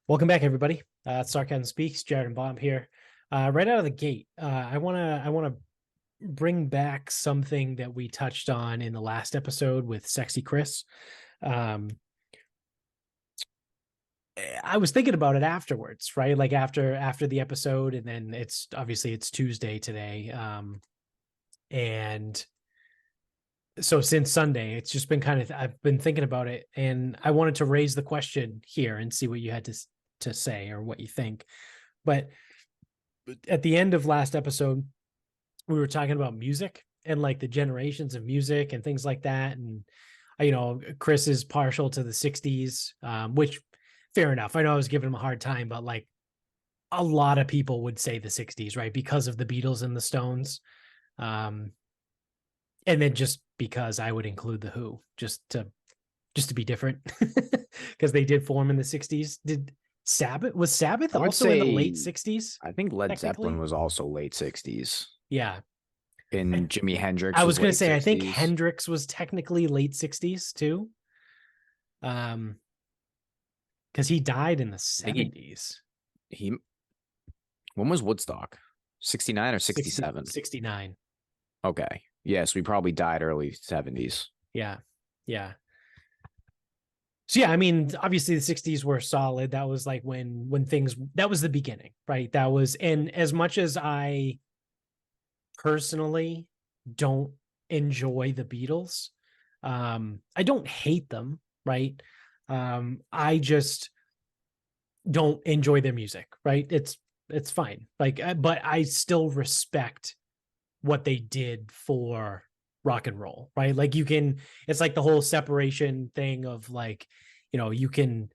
Welcome back, everybody. Sarcasm Speaks. Jared and Bob here. Right out of the gate, I wanna bring back something that we touched on in the last episode with Sexy Chris. Um, I was thinking about it afterwards, right? Like after the episode, and then it's Tuesday today, and so since Sunday, it's just been I've been thinking about it, and I wanted to raise the question here and see what you had to say or what you think. But at the end of last episode, we were talking about music and like the generations of music and things like that. And Chris is partial to the '60s, which fair enough. I know I was giving him a hard time, but like a lot of people would say the '60s, right? Because of the Beatles and the Stones. Um, and then just because I would include the Who just to be different because they did form in the '60s. Did Sabbath I would also in the late say '60s, I think Led Zeppelin technically? was also late 60s. Yeah. And Jimi I Hendrix was was going to late say I think 60s. Hendrix was technically late '60s too. Um because he died in the I think he '70s. he when was Woodstock? 69 or 60 67? 69. Okay. Yes, we probably died early 70s. Yeah. Yeah. So yeah, I mean, obviously the '60s were solid. That was like when things that was the beginning, right? That was, and as much as I personally don't enjoy the Beatles, I don't hate them, right? I just don't enjoy their music, right? It's fine. Like, but I still respect what they did for rock and roll, right? Like it's like the whole separation thing of like, you can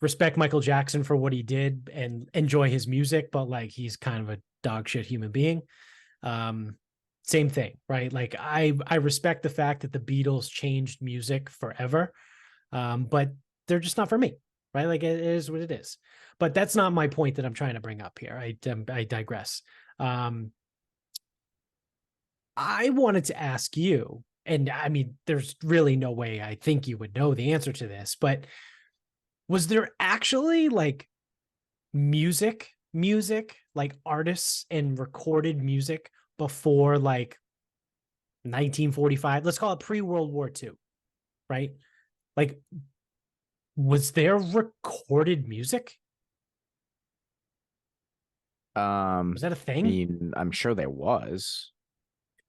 respect Michael Jackson for what he did and enjoy his music, but like he's kind of a dog shit human being. Um, Same thing, right? Like I respect the fact that the Beatles changed music forever, but they're just not for me, right? Like it is what it is. But that's not my point that I'm trying to bring up here. I digress. Um, I wanted to ask you, and I mean, there's really no way I think you would know the answer to this, but was there actually like music, like artists and recorded music before like 1945? Let's call it pre-World War II, right? Like, was there recorded music? Was that a I thing? mean, I'm sure there was.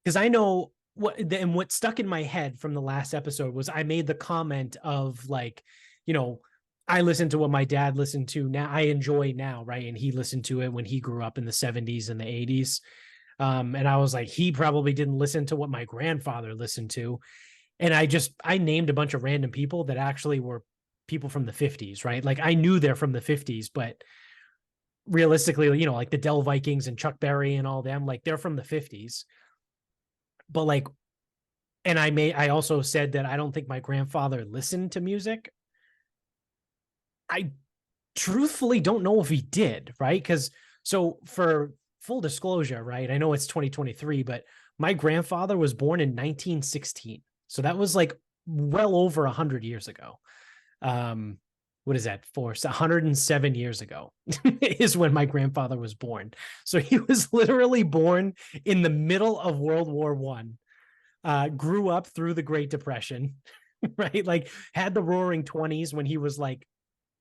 Because I know what stuck in my head from the last episode was I made the comment of like, you know, I listen to what my dad listened to now. I enjoy now, right? And he listened to it when he grew up in the '70s and the '80s. And I was like, he probably didn't listen to what my grandfather listened to. And I named a bunch of random people that actually were people from the '50s, right? Like I knew they're from the '50s, but realistically, like the Dell Vikings and Chuck Berry and all them, like they're from the '50s. But like, and I also said that I don't think my grandfather listened to music. I truthfully don't know if he did, right? Because so for full disclosure, right? I know it's 2023, but my grandfather was born in 1916. So that was like well over 100 years ago. Um, what is that for? 107 years ago is when my grandfather was born. So he was literally born in the middle of World War One, grew up through the Great Depression, right? Like had the Roaring Twenties when he was like,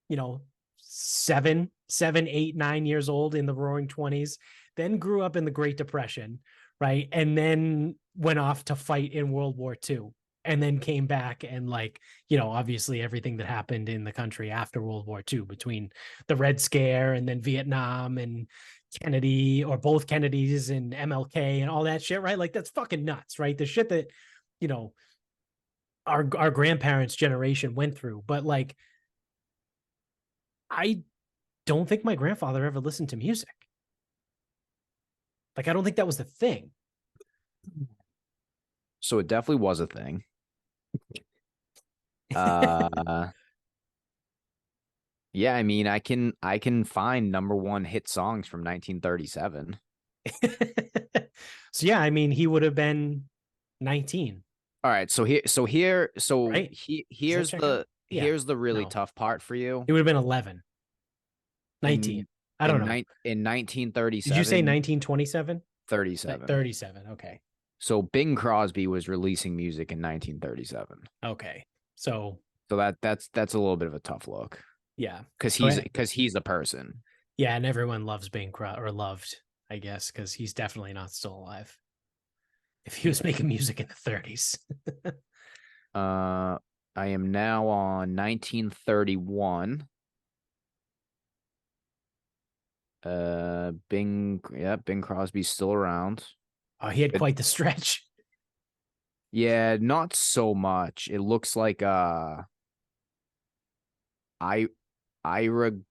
you know, 7, 8, 9 years old in the Roaring Twenties, then grew up in the Great Depression, right? And then went off to fight in World War II. And then came back and like, obviously everything that happened in the country after World War II between the Red Scare and then Vietnam and Kennedy or both Kennedys and MLK and all that shit, right? Like that's fucking nuts, right? The shit that, you know, our grandparents' generation went through. But like, I don't think my grandfather ever listened to music. Like, I don't think that was the thing. So it definitely was a thing. Uh yeah, I mean, I can find number one hit songs from 1937. So yeah, I mean, he would have been 19, All right, right? Does that here's check out? the Yeah. here's the really No, tough part for you. he would have been 11. 19. I don't know. In 1937. Did you say 1927? 37. 37. Okay. So Bing Crosby was releasing music in 1937. Okay. So that's a little bit of a tough look. Yeah. Because he's the person. Yeah, and everyone loves Bing Crosby, or loved, I guess, because he's definitely not still alive. If he was making music in the 30s. I am now on 1931. Bing Crosby's still around. Oh, he had quite the stretch. Yeah, not so much. It looks like Ira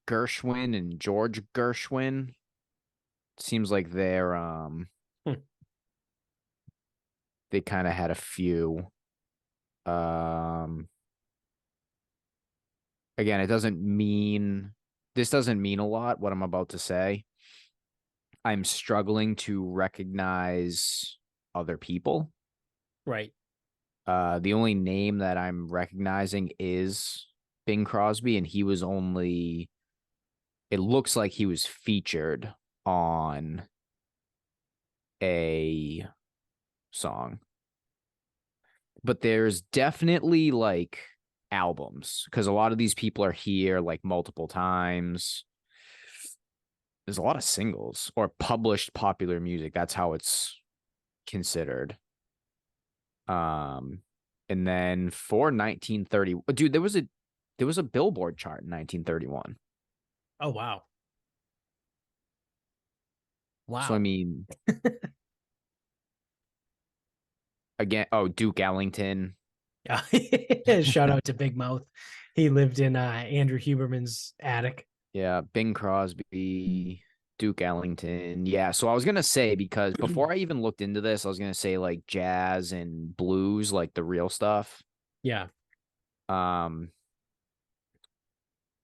Gershwin and George Gershwin. Seems like they're they kind of had a few. Again, this doesn't mean a lot, what I'm about to say. I'm struggling to recognize other people. Right. The only name that I'm recognizing is Bing Crosby, and it looks like he was featured on a song. But there's definitely like albums, because a lot of these people are here like multiple times. There's a lot of singles or published popular music. That's how it's considered. And then for 1930, dude, there was a Billboard chart in 1931. Oh, wow. Wow. So I mean, again, Duke Ellington. Yeah. Shout out to Big Mouth. He lived in Andrew Huberman's attic. Yeah, Bing Crosby, Duke Ellington. Yeah, so I was gonna say, because before I even looked into this, I was gonna say like jazz and blues, like the real stuff. Yeah.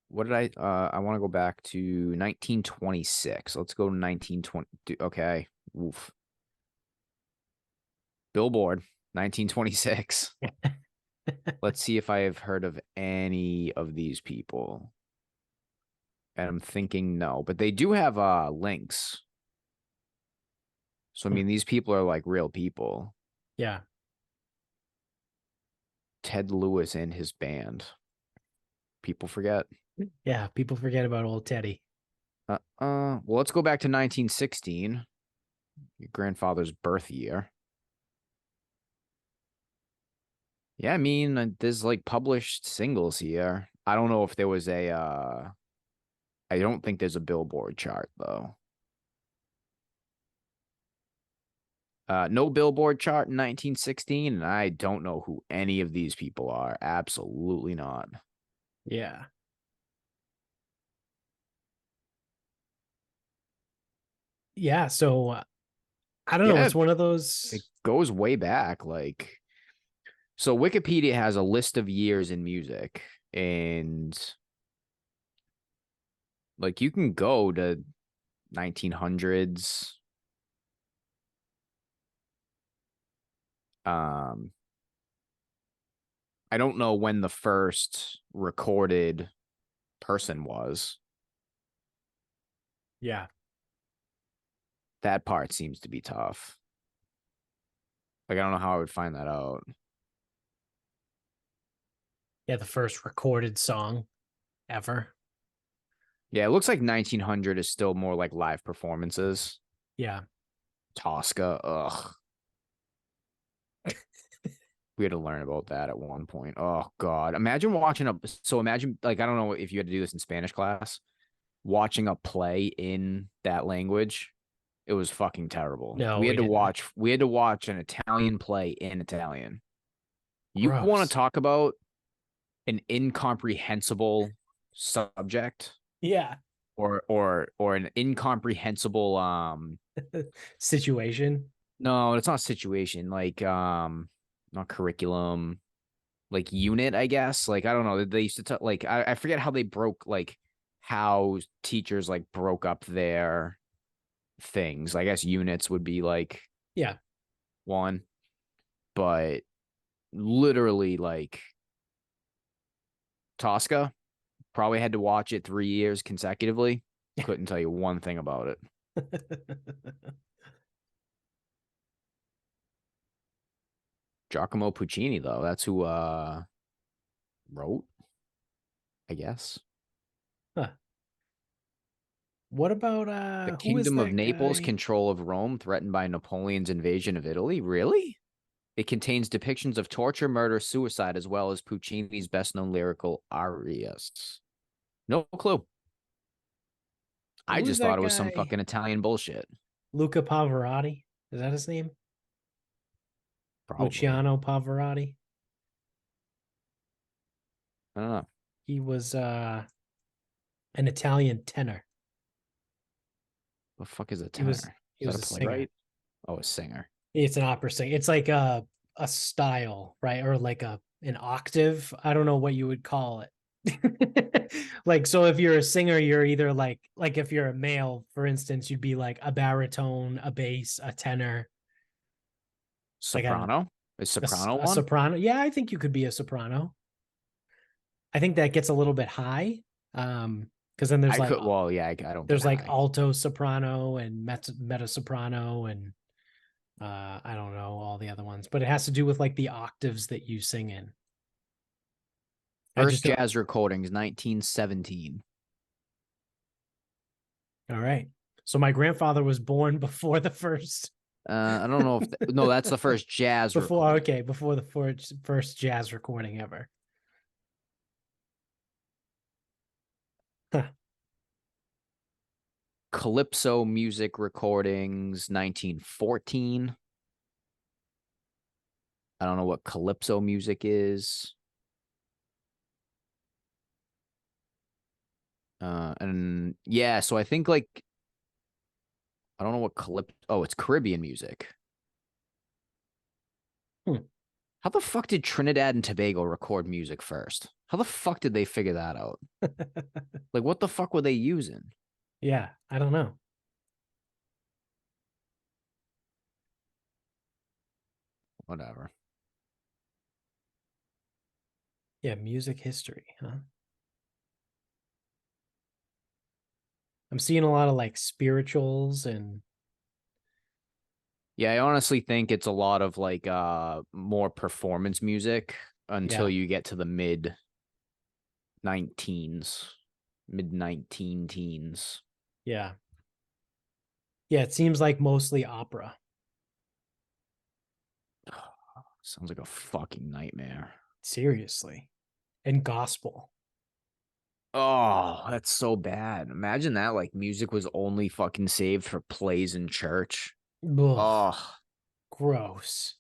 What did I want to go back to 1926. Let's go to 1920. Okay. Oof. Billboard, 1926. Let's see if I have heard of any of these people. And I'm thinking no, but they do have links. So I mean, these people are like real people. Yeah. Ted Lewis and his band. People forget. Yeah, people forget about old Teddy. Well, let's go back to 1916. Your grandfather's birth year. Yeah, I mean, there's like published singles here. I don't know if there was I don't think there's a Billboard chart though. No Billboard chart in 1916, and I don't know who any of these people are. Absolutely not. Yeah. Yeah, so I don't know. It's one of those. It goes way back. Like, so Wikipedia has a list of years in music, and like you can go to 1900s. I don't know when the first recorded person was. Yeah. That part seems to be tough. Like, I don't know how I would find that out. Yeah, the first recorded song ever. Yeah, it looks like 1900 is still more like live performances. Yeah. Tosca, ugh. We had to learn about that at one point. Oh God. Imagine like, I don't know if you had to do this in Spanish class, watching a play in that language. It was fucking terrible. No, we had to watch an Italian play in Italian. You want to talk about an incomprehensible subject? Yeah. Or an incomprehensible situation. No, it's not situation. Like not curriculum, like unit, I guess. Like, I don't know. They used to talk, like, I forget how they broke, like how teachers like broke up their things. I guess units would be like one, but literally like Tosca, probably had to watch it 3 years consecutively. Couldn't tell you one thing about it. Giacomo Puccini, though, that's who wrote, I guess. Huh. What about The who is Kingdom of that Naples, guy? control of Rome, threatened by Napoleon's invasion of Italy. Really? It contains depictions of torture, murder, suicide, as well as Puccini's best-known lyrical arias. No clue. I Who is just thought that it was some guy? fucking Italian bullshit. Luca Pavarotti. Is that his name? Probably. Luciano Pavarotti. I don't know. He was an Italian tenor. The fuck is a He was tenor? he Is that was a a singer. playwright? Oh, a singer. It's an opera singer. It's like a style, right? Or like an octave. I don't know what you would call it. Like, so if you're a singer, you're either like if you're a male, for instance, you'd be like a baritone, a bass, a tenor, like Soprano? Is soprano a one? soprano. Yeah, I think you could be a soprano. I think that gets a little bit high. Because then I could. Well, yeah, I don't get there's like high. alto soprano and mezzo soprano and I don't know all the other ones, but it has to do with like the octaves that you sing in. I First just don't. jazz recordings, 1917. All right. So my grandfather was born before the first. I don't know if no, that's the first jazz Before, recording. okay, before the first jazz recording ever. Huh. Calypso music recordings, 1914. I don't know what calypso music is. And yeah, so I think like I don't know what calypso. Oh, it's Caribbean music. Hmm. How the fuck did Trinidad and Tobago record music first? How the fuck did they figure that out? Like, what the fuck were they using? Yeah, I don't know. Whatever. Yeah, music history, huh? I'm seeing a lot of like spirituals and Yeah, I honestly think it's a lot of like more performance music until yeah, you get to the mid 19 teens. yeah. Yeah, it seems like mostly opera. Sounds like a fucking nightmare. Seriously. And gospel. Oh, that's so bad. Imagine that like music was only fucking saved for plays in church. Ugh, Oh, gross.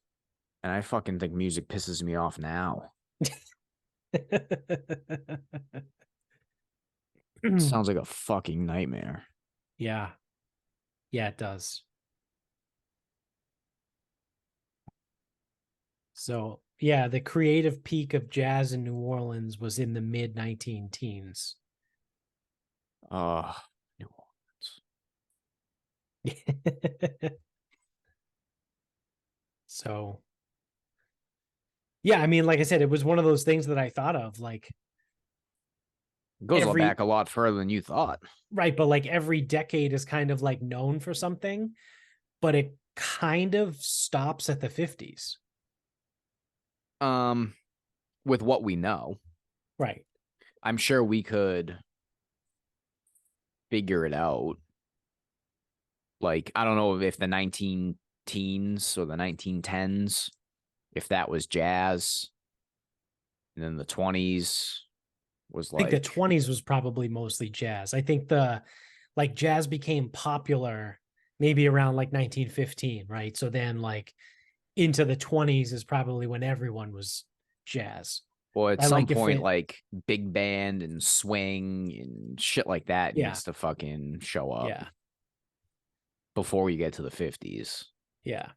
and I fucking think music pisses me off now. Sounds like a fucking nightmare. Yeah. Yeah, it does. So, yeah, the creative peak of jazz in New Orleans was in the mid 19 teens. Oh, New So, yeah, I mean, like I said, it was one of those things that I thought of like It goes every back a lot further than you thought. right, but like every decade is kind of like known for something, but it kind of stops at the 50s. Um, with what we know, Right. I'm sure we could figure it out. Like, I don't know if the 19 teens or the 1910s, if that was jazz, and then the 20s was I think the like, 20s was probably mostly jazz. I think the like jazz became popular maybe around like 1915, right? So then like into the 20s is probably when everyone was jazz. well, at Right? some Like if point, it like big band and swing and shit like that yeah, needs to fucking show up yeah, before we get to the 50s. yeah.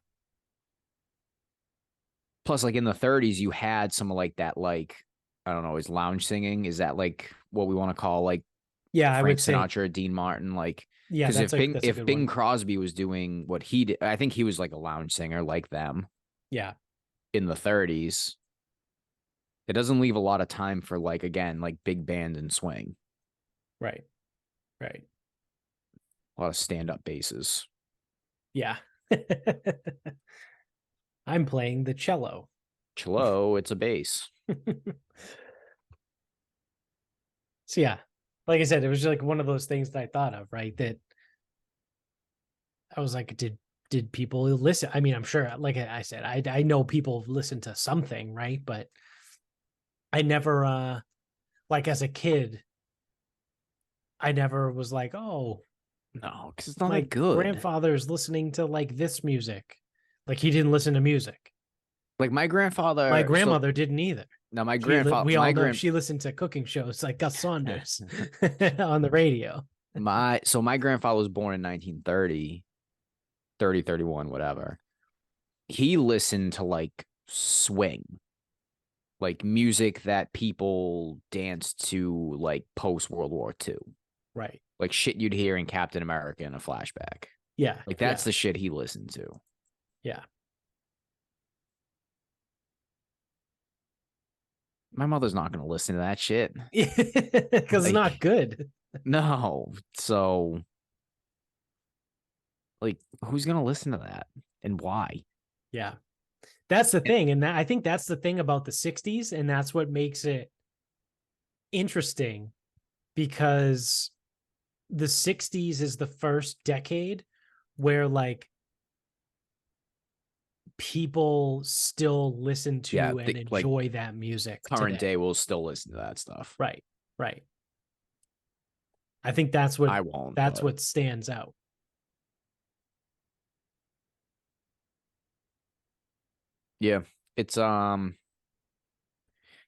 Plus, like in the 30s, you had some like that, like, I don't know, is lounge singing? Is that like what we want to call like Yeah, I Frank would say Sinatra, Dean Martin? Like, yeah, because that's a if good Bing one. Crosby was doing what he did, I think he was like a lounge singer like them Yeah, in the 30s. It doesn't leave a lot of time for like again like big band and swing. right. Right. A lot of stand-up basses. Yeah. I'm playing the cello. Cello, it's a bass. So yeah, like I said, it was just like one of those things that I thought of, right? That I was like, did people listen? I mean, I'm sure, like I said, I know people listen to something, right? But I never like as a kid, I never was like, oh, No, because it's not my that good. grandfather's listening to like this music. Like he didn't listen to music. Like my My grandfather. So grandmother didn't either. now my We all my know grand she listened to cooking shows like Gus Saunders on the radio. my grandfather was born in 1930, 30, 31, whatever. He listened to like swing, like music that people danced to like post World War II, Right. like shit you'd hear in Captain America in a flashback. Yeah. Like that's the shit he listened to. Yeah. My mother's not going to listen to that shit. Because it's not good. No. So, like, who's going to listen to that and why? Yeah. That's the thing. And I think that's the thing about the 60s. And that's what makes it interesting because the 60s is the first decade where like people still listen to and enjoy like, that music. Current day will still listen to that stuff. Right. Right. I think that's what I won't. That's what stands out. Yeah. It's yeah,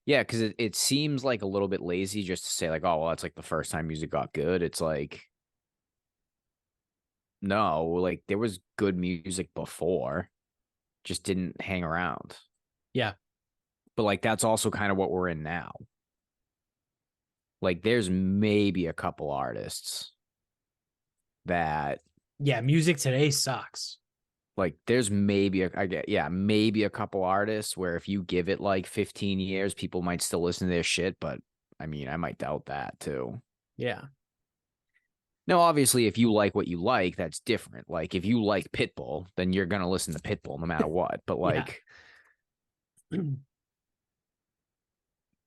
because it seems like a little bit lazy just to say like, oh well, that's like the first time music got good. It's like no, like there was good music before, just didn't hang around. Yeah. But like that's also kind of what we're in now. Like there's maybe a couple artists that music today sucks. Like there's maybe maybe a couple artists where if you give it like 15 years, people might still listen to their shit, but I mean, I might doubt that too. Yeah. Now, obviously, if you like what you like, that's different. Like if you like Pitbull, then you're gonna listen to Pitbull no matter what. But like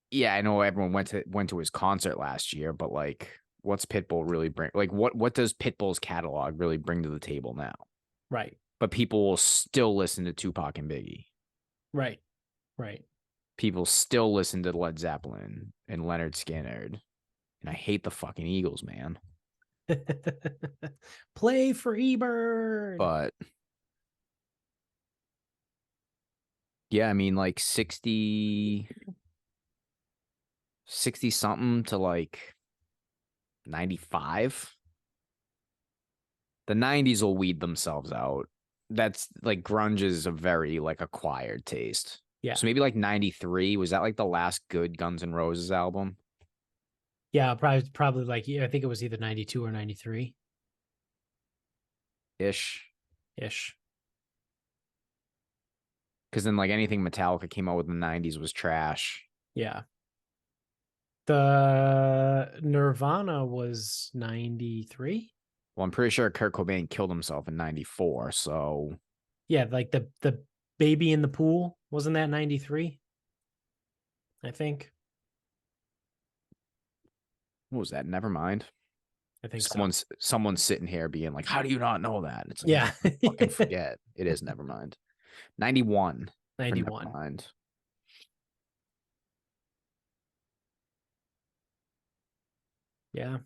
yeah, I know everyone went to his concert last year, but like what's Pitbull really bring? Like what does Pitbull's catalog really bring to the table now? Right. But people will still listen to Tupac and Biggie. Right. Right. People still listen to Led Zeppelin and Leonard Skinner. And I hate the fucking Eagles, man. Play for Ebert. But yeah, I mean like 60 something to like 95. The 90s will weed themselves out. That's like grunge is a very like acquired taste. Yeah. So maybe like 93, was that like the last good Guns N' Roses album? Yeah, probably like I think it was either 92 or 93. Ish. Ish. Because then like anything Metallica came out with in the 90s was trash. Yeah. The Nirvana was 93. Well, I'm pretty sure Kurt Cobain killed himself in 94, so yeah, like the baby in the pool, wasn't that 93? I think. What was that? Never mind. I think someone's sitting here being like, how do you not know that? And it's like, yeah, fucking forget. It is never mind. 91. 91. Never mind. Yeah.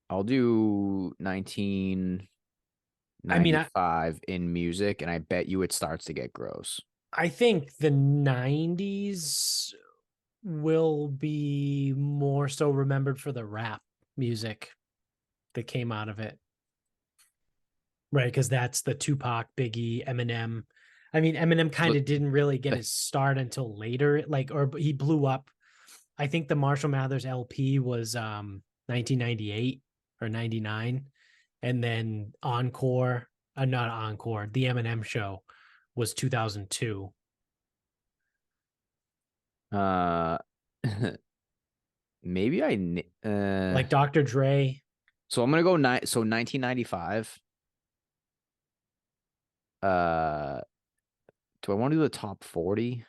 I'll do 1995 in music, and I bet you it starts to get gross. I think the 90s will be more so remembered for the rap music that came out of it. Right, because that's the Tupac, Biggie, Eminem. I mean, Eminem kind of didn't really get his start until later, like, or he blew up. I think the Marshall Mathers LP was 1998 or 99. And then Encore, not Encore, the Eminem show was 2002. maybe Like Dr. Dre. So I'm gonna go 1995. Do I want to do the top 40?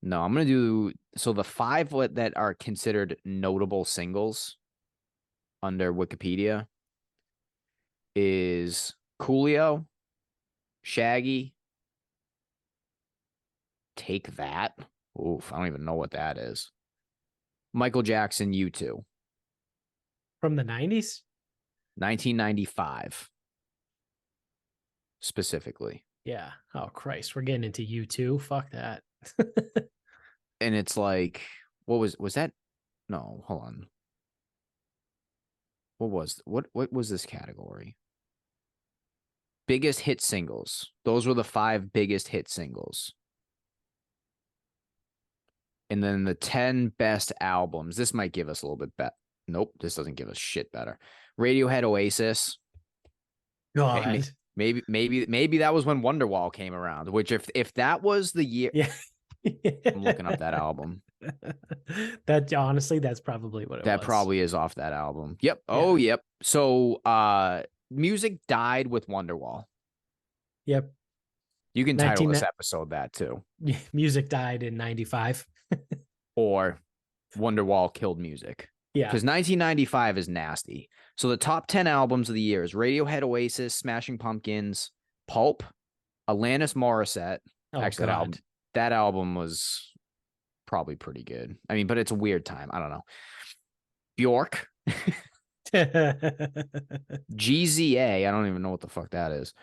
No, I'm gonna do the five that are considered notable singles under Wikipedia is Coolio, Shaggy, Take That. Oof, I don't even know what that is. Michael Jackson, U2. From the 90s? 1995 specifically. Yeah. Oh Christ, we're getting into U2. Fuck that. And it's like, what was that? No, hold on. What was this category? Biggest hit singles. Those were the five biggest hit singles. And then the 10 best albums. This might give us a little bit better. Nope, this doesn't give us shit better. Radiohead, Oasis. God. Maybe that was when Wonderwall came around, which if that was the year. Yeah. I'm looking up that album. That honestly, that's probably what it was. That probably is off that album. Yep. Yeah. Oh, yep. So music died with Wonderwall. Yep. You can title this episode that too. Music died in 95. Or Wonderwall killed music. Yeah. Because 1995 is nasty. So the top 10 albums of the year is Radiohead, Oasis, Smashing Pumpkins, Pulp, Alanis Morissette. Oh, Actually, God. that album was probably pretty good. I mean, but it's a weird time. I don't know. Bjork. GZA. I don't even know what the fuck that is.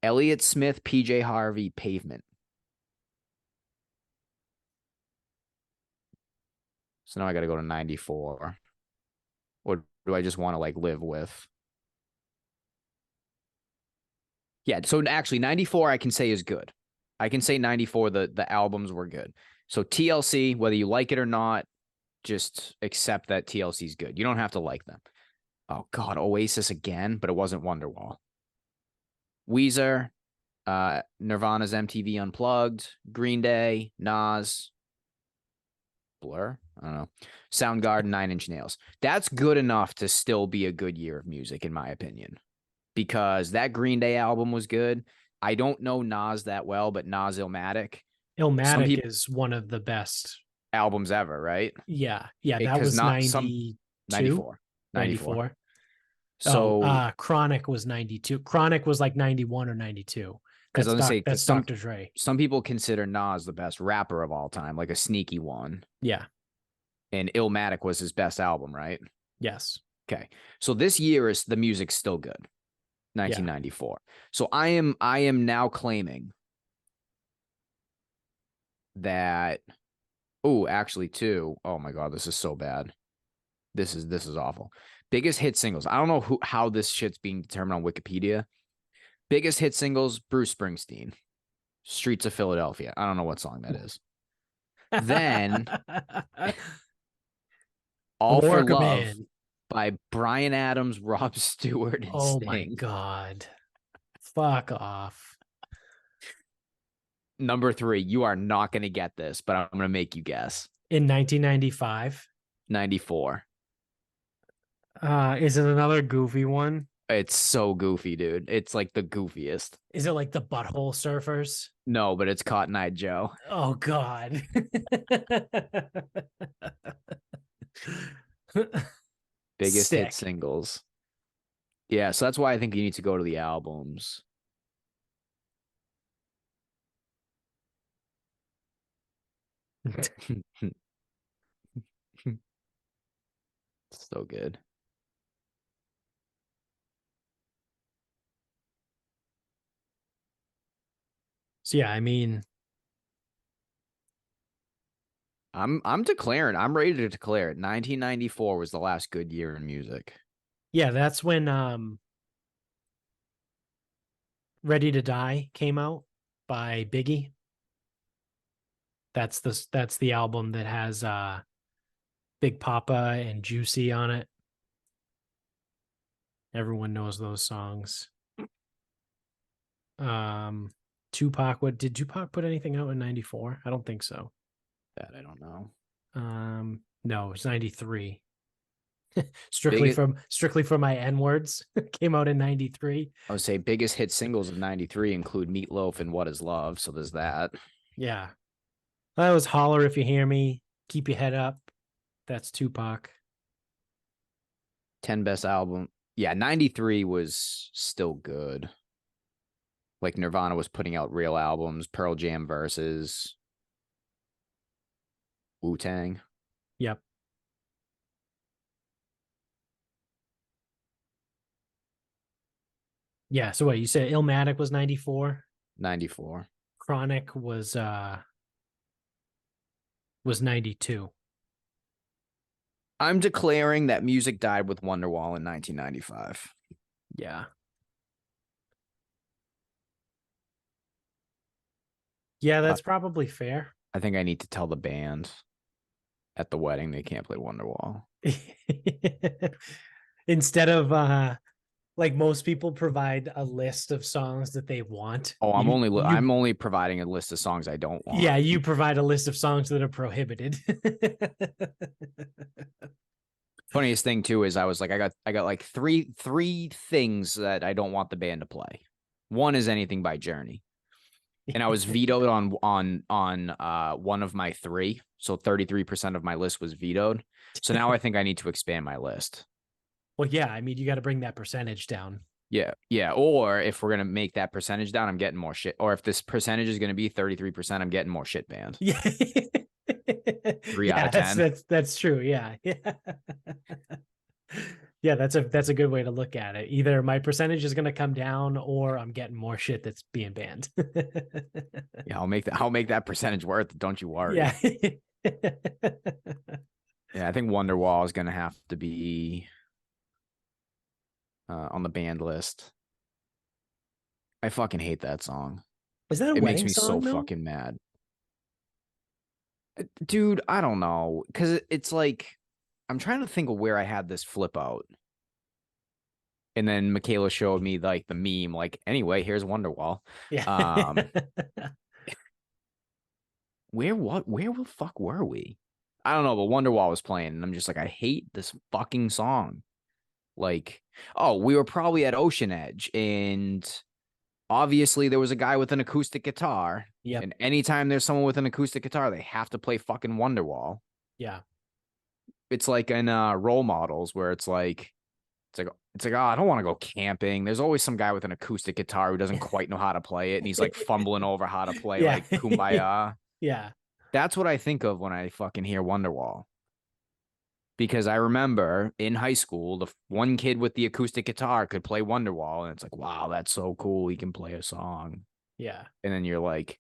Elliott Smith, PJ Harvey, Pavement. So now I got to go to 94. Or do I just want to like live with? Yeah, so actually 94 I can say is good. I can say 94 the albums were good. So TLC, whether you like it or not, just accept that TLC is good. You don't have to like them. Oh God, Oasis again, but it wasn't Wonderwall. Weezer, Nirvana's MTV Unplugged, Green Day, Nas, Blur, I don't know, Soundgarden, Nine Inch Nails. That's good enough to still be a good year of music, in my opinion, because that Green Day album was good. I don't know Nas that well, but Nas Illmatic. Illmatic is one of the best albums ever, right? Yeah. Yeah. That was 92. 94. 94. So Chronic was 92. Chronic was like 91 or 92. That's Dr. Dre. Some people consider Nas the best rapper of all time, like a sneaky one. Yeah. And Illmatic was his best album, right? Yes. Okay. So this year the music's still good. 1994. Yeah. So I am now claiming that actually too. Oh my God, this is so bad. This is awful. Biggest hit singles. I don't know how this shit's being determined on Wikipedia. Biggest hit singles, Bruce Springsteen, Streets of Philadelphia. I don't know what song that is. Then All for Love by Bryan Adams, Rob Stewart, and Sting. My God. Fuck off. Number 3, you are not going to get this, but I'm going to make you guess. In 1995? 94. Is it another goofy one? It's so goofy, dude. It's like the goofiest. Is it like the Butthole Surfers? No, but it's Cotton Eye Joe. Oh, God. Biggest hit singles. Yeah, so that's why I think you need to go to the albums. So good. So yeah, I mean, I'm declaring. I'm ready to declare it. 1994 was the last good year in music. Yeah, that's when Ready to Die came out by Biggie. That's the album that has Big Papa and Juicy on it. Everyone knows those songs. Tupac, did Tupac put anything out in 94? I don't think so. That I don't know. No, it's 93. strictly for my N words. Came out in 93. I would say biggest hit singles of 93 include Meatloaf and What Is Love. So there's that. Yeah. That was Holler If You Hear Me. Keep Your Head Up. That's Tupac. 10 best album. Yeah, 93 was still good. Like Nirvana was putting out real albums, Pearl Jam versus Wu-Tang. Yep. Yeah. So what you said? Illmatic was 94. 94. Chronic was 92. I'm declaring that music died with Wonderwall in 1995. Yeah. Yeah, that's probably fair. I think I need to tell the band at the wedding they can't play Wonderwall. Instead of like most people provide a list of songs that they want. Oh, I'm only providing a list of songs I don't want. Yeah, you provide a list of songs that are prohibited. Funniest thing too is I was like, I got like three things that I don't want the band to play. One is anything by Journey. And I was vetoed on one of my three. So 33% of my list was vetoed. So now I think I need to expand my list. Well, yeah, I mean, you got to bring that percentage down. Yeah. Or if we're going to make that percentage down, I'm getting more shit. Or if this percentage is going to be 33%, I'm getting more shit banned. Yeah. 3 out of 10. That's true. Yeah. Yeah, that's a good way to look at it. Either my percentage is going to come down or I'm getting more shit that's being banned. Yeah, I'll make that percentage worth it. Don't you worry. Yeah. Yeah, I think Wonderwall is going to have to be on the band list. I fucking hate that song. Is that a it wedding makes me song, so though? fucking mad. Dude, I don't know. Because it's like, I'm trying to think of where I had this flip out. And then Michaela showed me like the meme, like, anyway, here's Wonderwall. Yeah. Where the fuck were we? I don't know, but Wonderwall was playing, and I'm just like, I hate this fucking song. Like, oh, we were probably at Ocean Edge, and obviously there was a guy with an acoustic guitar. Yep. And anytime there's someone with an acoustic guitar, they have to play fucking Wonderwall. Yeah. It's like in Role Models where it's like, oh, I don't want to go camping. There's always some guy with an acoustic guitar who doesn't quite know how to play it, and he's like fumbling over how to play like Kumbaya. Yeah. That's what I think of when I fucking hear Wonderwall. Because I remember in high school, the one kid with the acoustic guitar could play Wonderwall, and it's like, wow, that's so cool. He can play a song. Yeah. And then you're like,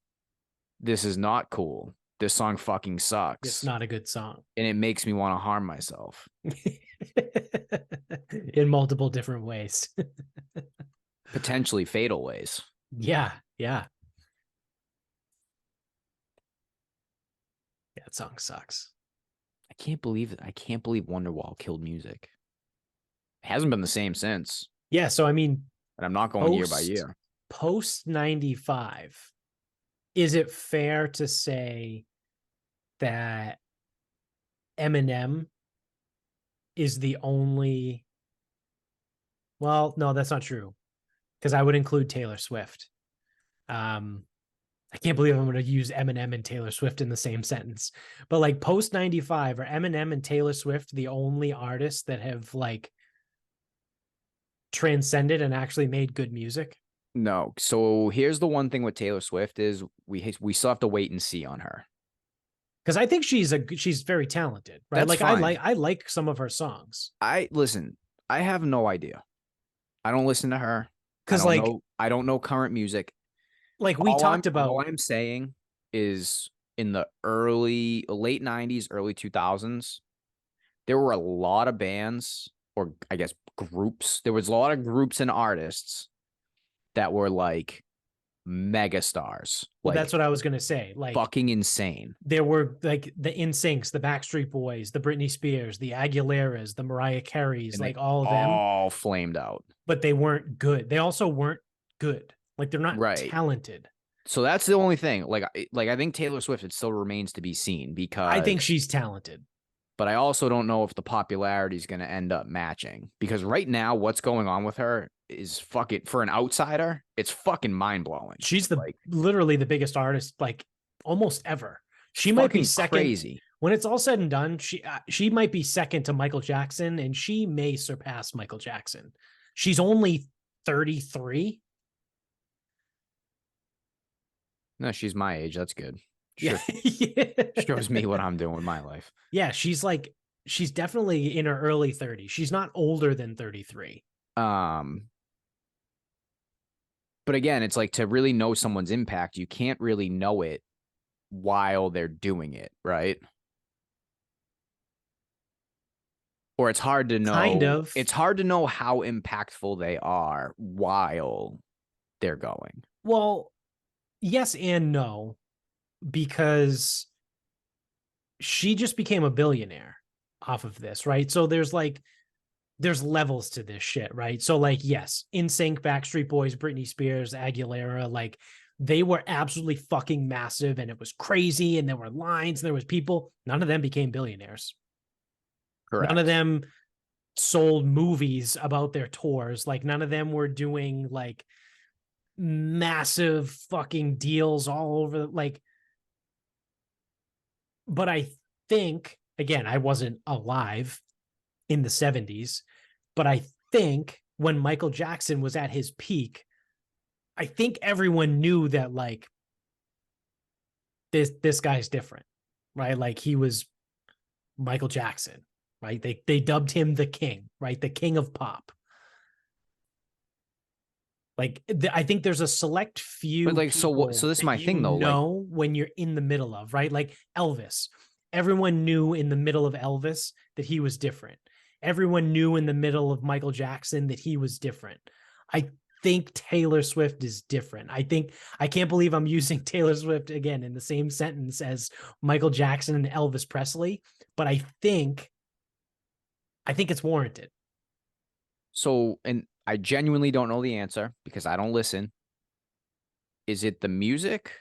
this is not cool. This song fucking sucks. It's not a good song. And it makes me want to harm myself. In multiple different ways. Potentially fatal ways. Yeah. Yeah. Yeah, that song sucks. I can't believe Wonderwall killed music. It hasn't been the same since. Yeah, so I mean, and I'm not going year by year. Post 95, is it fair to say that Eminem is the only? Well, no, that's not true, because I would include Taylor Swift. I can't believe I'm going to use Eminem and Taylor Swift in the same sentence, but like post 95, are Eminem and Taylor Swift the only artists that have like transcended and actually made good music? No. So here's the one thing with Taylor Swift is we still have to wait and see on her. Because I think she's very talented, right? That's like fine. I like some of her songs. I have no idea. I don't listen to her. Because I don't know current music. Like we talked about. All I'm saying is in the late 90s, early 2000s, there were a lot of bands, or I guess groups. There was a lot of groups and artists that were like mega stars. Well, like, that's what I was gonna say. Like fucking insane. There were like the NSYNCs, the Backstreet Boys, the Britney Spears, the Aguileras, the Mariah Careys, And like all of them. All flamed out. But they weren't good. They also weren't good. Like they're not talented. So that's the only thing. Like I think Taylor Swift, it still remains to be seen I think because, she's talented. but I also don't know if the popularity is going to end up matching because right now, what's going on with her is fucking for an outsider, it's fucking mind blowing. She's Like literally the biggest artist like almost ever. She might be fucking second crazy. when it's all said and done. She might be second to Michael Jackson, and she may surpass Michael Jackson. She's only 33. No, she's my age. That's good. Yeah. Shows me what I'm doing with my life. Yeah, she's definitely in her early 30s. She's not older than 33. But again, it's like to really know someone's impact, you can't really know it while they're doing it, right? Or it's hard to know. Kind of. It's hard to know how impactful they are while they're going. Well, yes and no, because she just became a billionaire off of this, right? So there's levels to this shit, right? So like, yes, NSYNC, Backstreet Boys, Britney Spears, Aguilera, like they were absolutely fucking massive and it was crazy and there were lines and there was people. None of them became billionaires. Correct. None of them sold movies about their tours. Like none of them were doing like massive fucking deals all over like, but I think, again, I wasn't alive in the 70s, but I think when Michael Jackson was at his peak, I think everyone knew that like this guy's different, right? Like he was Michael Jackson, right? They dubbed him the king, right? The king of pop. Like I think there's a select few. But like, so what? So this is my thing though. Know when you're in the middle of, right? Like Elvis, everyone knew in the middle of Elvis that he was different. Everyone knew in the middle of Michael Jackson that he was different. I think Taylor Swift is different. I can't believe I'm using Taylor Swift again in the same sentence as Michael Jackson and Elvis Presley, but I think it's warranted. So, and I genuinely don't know the answer because I don't listen. Is it the music?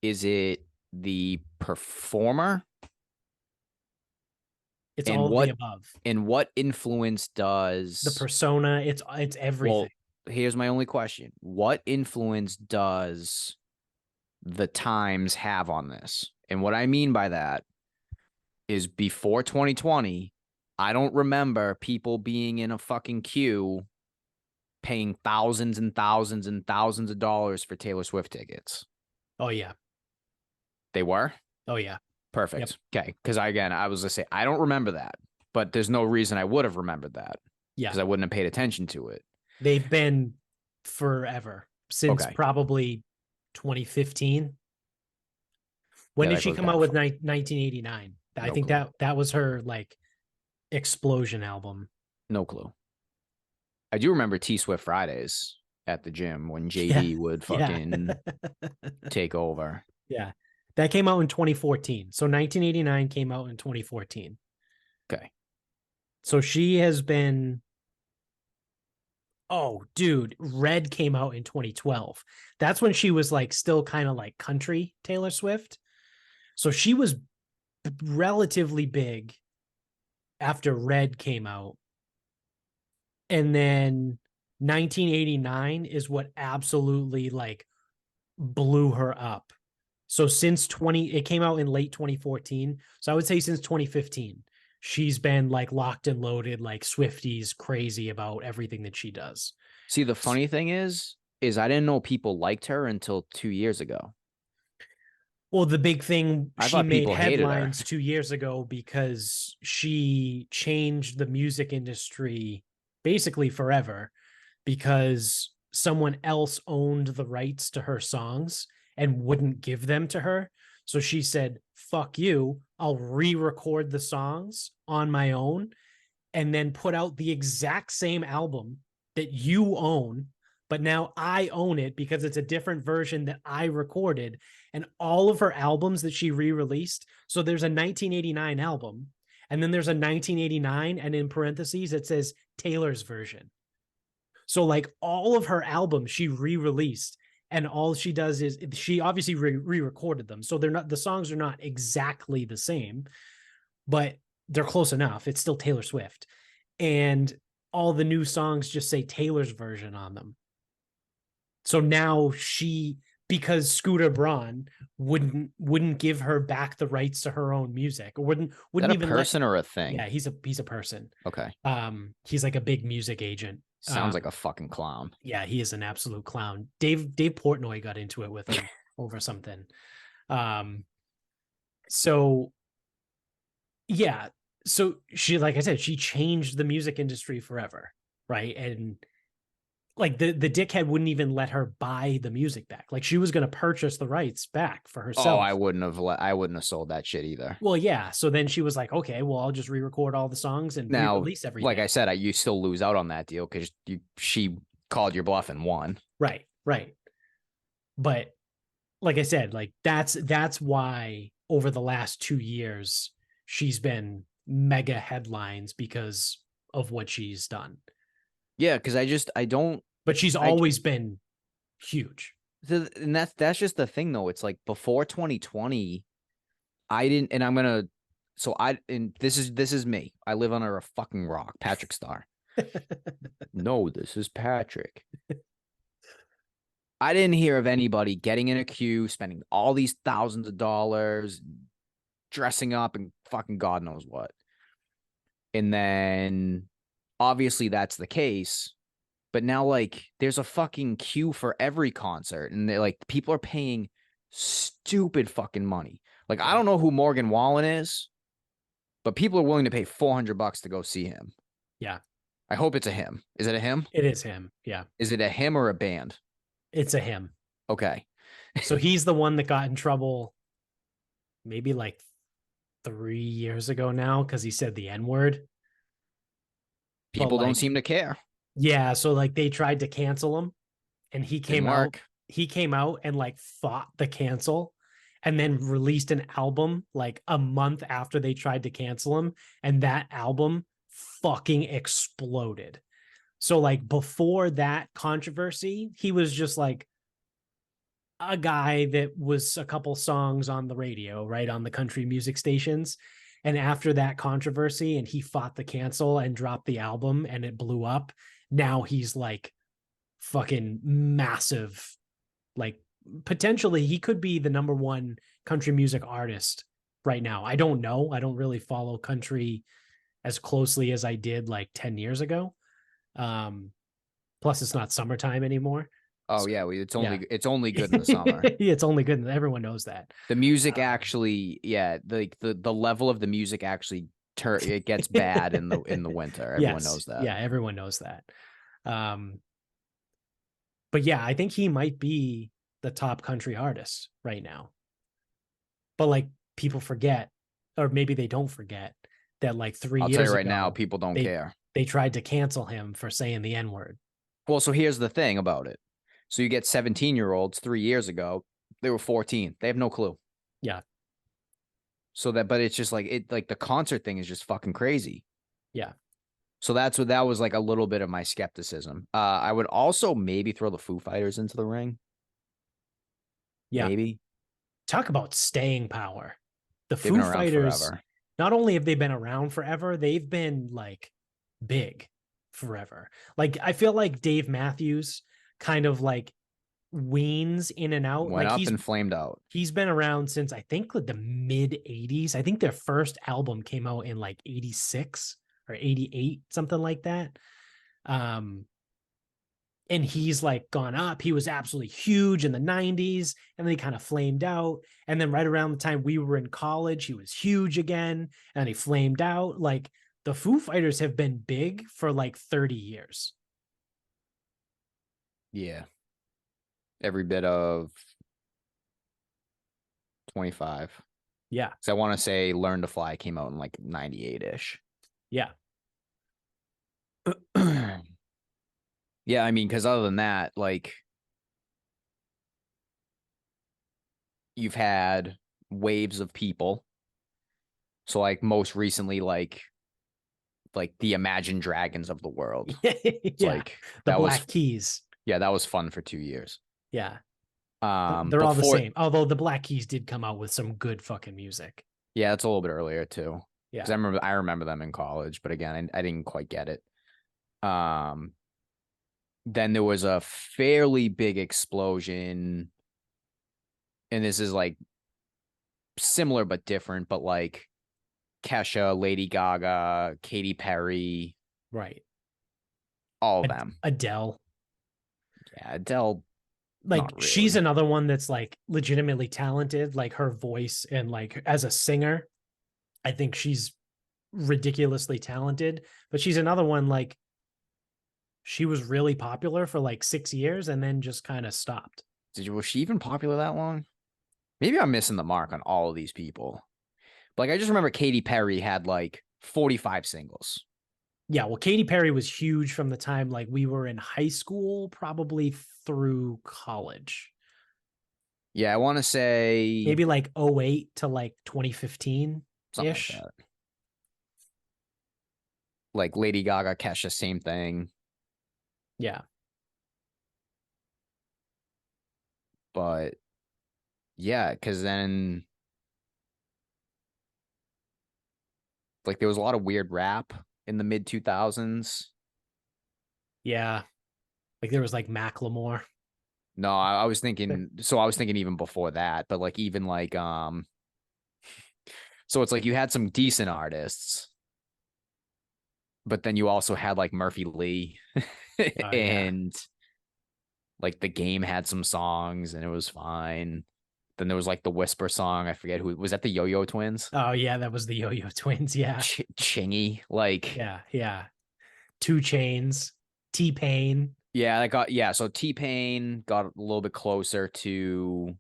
Is it the performer? It's all of the above. And what influence does the persona? It's everything. Well, here's my only question. What influence does the times have on this? And what I mean by that is before 2020, I don't remember people being in a fucking queue paying thousands and thousands and thousands of dollars for Taylor Swift tickets. Oh, yeah. They were? Oh, yeah. Perfect. Yep. Okay. Because I was going to say, I don't remember that, but there's no reason I would have remembered that. Yeah. Because I wouldn't have paid attention to it. They've been forever since probably 2015. When did she come out with 1989? I think that was her like explosion album. No clue. I do remember T Swift Fridays at the gym when JD would fucking take over. Yeah. That came out in 2014. So 1989 came out in 2014. Okay. So she has been. Oh, dude, Red came out in 2012. That's when she was like still kind of like country Taylor Swift. So she was relatively big after Red came out. And then 1989 is what absolutely like blew her up. So since it came out in late 2014. So I would say since 2015, she's been like locked and loaded, like Swifties crazy about everything that she does. See, the funny thing is I didn't know people liked her until 2 years ago. Well, the big thing, she made headlines 2 years ago because she changed the music industry basically forever because someone else owned the rights to her songs and wouldn't give them to her. So she said, fuck you, I'll re-record the songs on my own and then put out the exact same album that you own, but now I own it because it's a different version that I recorded. And all of her albums that she re-released, so there's a 1989 album, and then there's a 1989, and in parentheses, it says Taylor's version. So like all of her albums she re-released, and all she does is she obviously re-recorded them, so the songs are not exactly the same, but they're close enough. It's still Taylor Swift, and all the new songs just say Taylor's version on them. So now because Scooter Braun wouldn't give her back the rights to her own music, or wouldn't even person or a thing? Yeah, he's a person. Okay. He's like a big music agent. Sounds like a fucking clown. Yeah, he is an absolute clown. Dave Portnoy got into it with him over something. So yeah, so she, like I said, she changed the music industry forever, right? And like the dickhead wouldn't even let her buy the music back. Like she was going to purchase the rights back for herself. Oh, I wouldn't have sold that shit either. Well, yeah. So then she was like, okay, well, I'll just re-record all the songs and re-release everything. Like I said, you still lose out on that deal because she called your bluff and won. Right. But like I said, like that's why over the last 2 years she's been mega headlines because of what she's done. Yeah, because I don't. But she's always been huge. And that's just the thing, though. It's like before 2020, I didn't, and I'm gonna. So and this is me. I live under a fucking rock, Patrick Star. No, this is Patrick. I didn't hear of anybody getting in a queue, spending all these thousands of dollars, dressing up, and fucking God knows what. And then, obviously, that's the case. But now, like, there's a fucking queue for every concert, and they're like, people are paying stupid fucking money. Like, I don't know who Morgan Wallen is, but people are willing to pay $400 to go see him. Yeah. I hope it's a him. Is it a him? It is him. Yeah. Is it a him or a band? It's a him. Okay. So he's the one that got in trouble maybe like 3 years ago now because he said the N-word. People don't seem to care. Yeah, so like they tried to cancel him, and he came out and like fought the cancel, and then released an album like a month after they tried to cancel him, and that album fucking exploded. So like before that controversy, he was just like a guy that was a couple songs on the radio, right, on the country music stations. And after that controversy, and he fought the cancel and dropped the album, and it blew up. Now he's like fucking massive. Like potentially he could be the number one country music artist right now. I don't know. I don't really follow country as closely as I did like 10 years ago. Plus it's not summertime anymore. Oh yeah, it's only good in the summer. It's only good. Everyone knows that. The music actually, the level of the music actually it gets bad in the winter. Everyone knows that. Yeah, everyone knows that. But yeah, I think he might be the top country artist right now. But like people forget, or maybe they don't forget, that like 3 years ago. I'll tell you right now, people don't care. They tried to cancel him for saying the N-word. Well, so here's the thing about it. So you get 17-year-olds 3 years ago, they were 14. They have no clue. Yeah. So but it's just like the concert thing is just fucking crazy. Yeah. So that was like a little bit of my skepticism. I would also maybe throw the Foo Fighters into the ring. Yeah. Maybe. Talk about staying power. The Foo Fighters, not only have they been around forever, they've been like big forever. Like I feel like Dave Matthews kind of like weans in and out. Went like up and flamed out. He's been around since I think the mid 80s. I think their first album came out in like 86 or 88, something like that. And he's like gone up. He was absolutely huge in the 90s, and then he kind of flamed out. And then right around the time we were in college, he was huge again, and he flamed out. Like the Foo Fighters have been big for like 30 years. Yeah. Every bit of 25. Yeah. So I want to say Learn to Fly came out in like 98-ish. Yeah. Yeah, I mean, because other than that, like, you've had waves of people. So, like, most recently, like the Imagine Dragons of the world. Yeah. Like the Black Keys. Yeah, that was fun for 2 years. Yeah. They're all the Before, same. Although the Black Keys did come out with some good fucking music. yeah, that's a little bit earlier too. Because Yeah. I remember them in college, but again, I didn't quite get it. Um, then there was a fairly big explosion, and this is like similar but different, but like Kesha, Lady Gaga, Katy Perry, Right. all of them. Adele. Yeah, Adele, Like not she's really. another one that's like legitimately talented. Like her voice and like as a singer, I think she's ridiculously talented. But she's another one like she was really popular for like 6 years and then just kind of stopped. Was she even popular that long? Maybe I'm missing the mark on all of these people. But like I just remember Katy Perry had like 45 singles. Yeah, well, Katy Perry was huge from the time like we were in high school, probably through college. Yeah, I want to say Maybe like 08 to like 2015 something like ish. that. Like Lady Gaga, Kesha, same thing. Yeah. But yeah, because then like there was a lot of weird rap in the mid 2000s. Yeah. Like there was like Macklemore. No, I was thinking, so I was thinking even before that, but like even like so it's like you had some decent artists, but then you also had like Murphy Lee Yeah. and like The Game had some songs and it was fine. Then there was like the Whisper song. I forget who was that, the Yo-Yo Twins? Oh yeah, that was the Yo-Yo Twins. Yeah. Chingy. Like, Yeah. Yeah. Two Chains, T-Pain. yeah, that got, yeah. So T-Pain got a little bit closer to,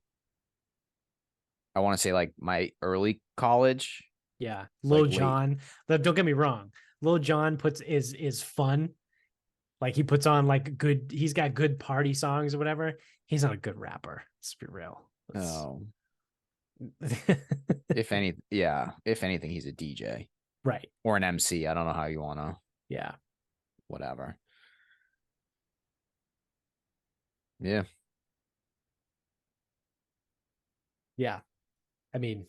I want to say like my early college, Yeah. like Lil late. Jon. Don't get me wrong. Lil Jon puts is fun. Like he puts on like good, he's got good party songs or whatever. He's not a good rapper. Let's be real. Oh, if anything, he's a DJ Right. or an MC. I don't know how you want to, Yeah. whatever. Yeah. Yeah. I mean,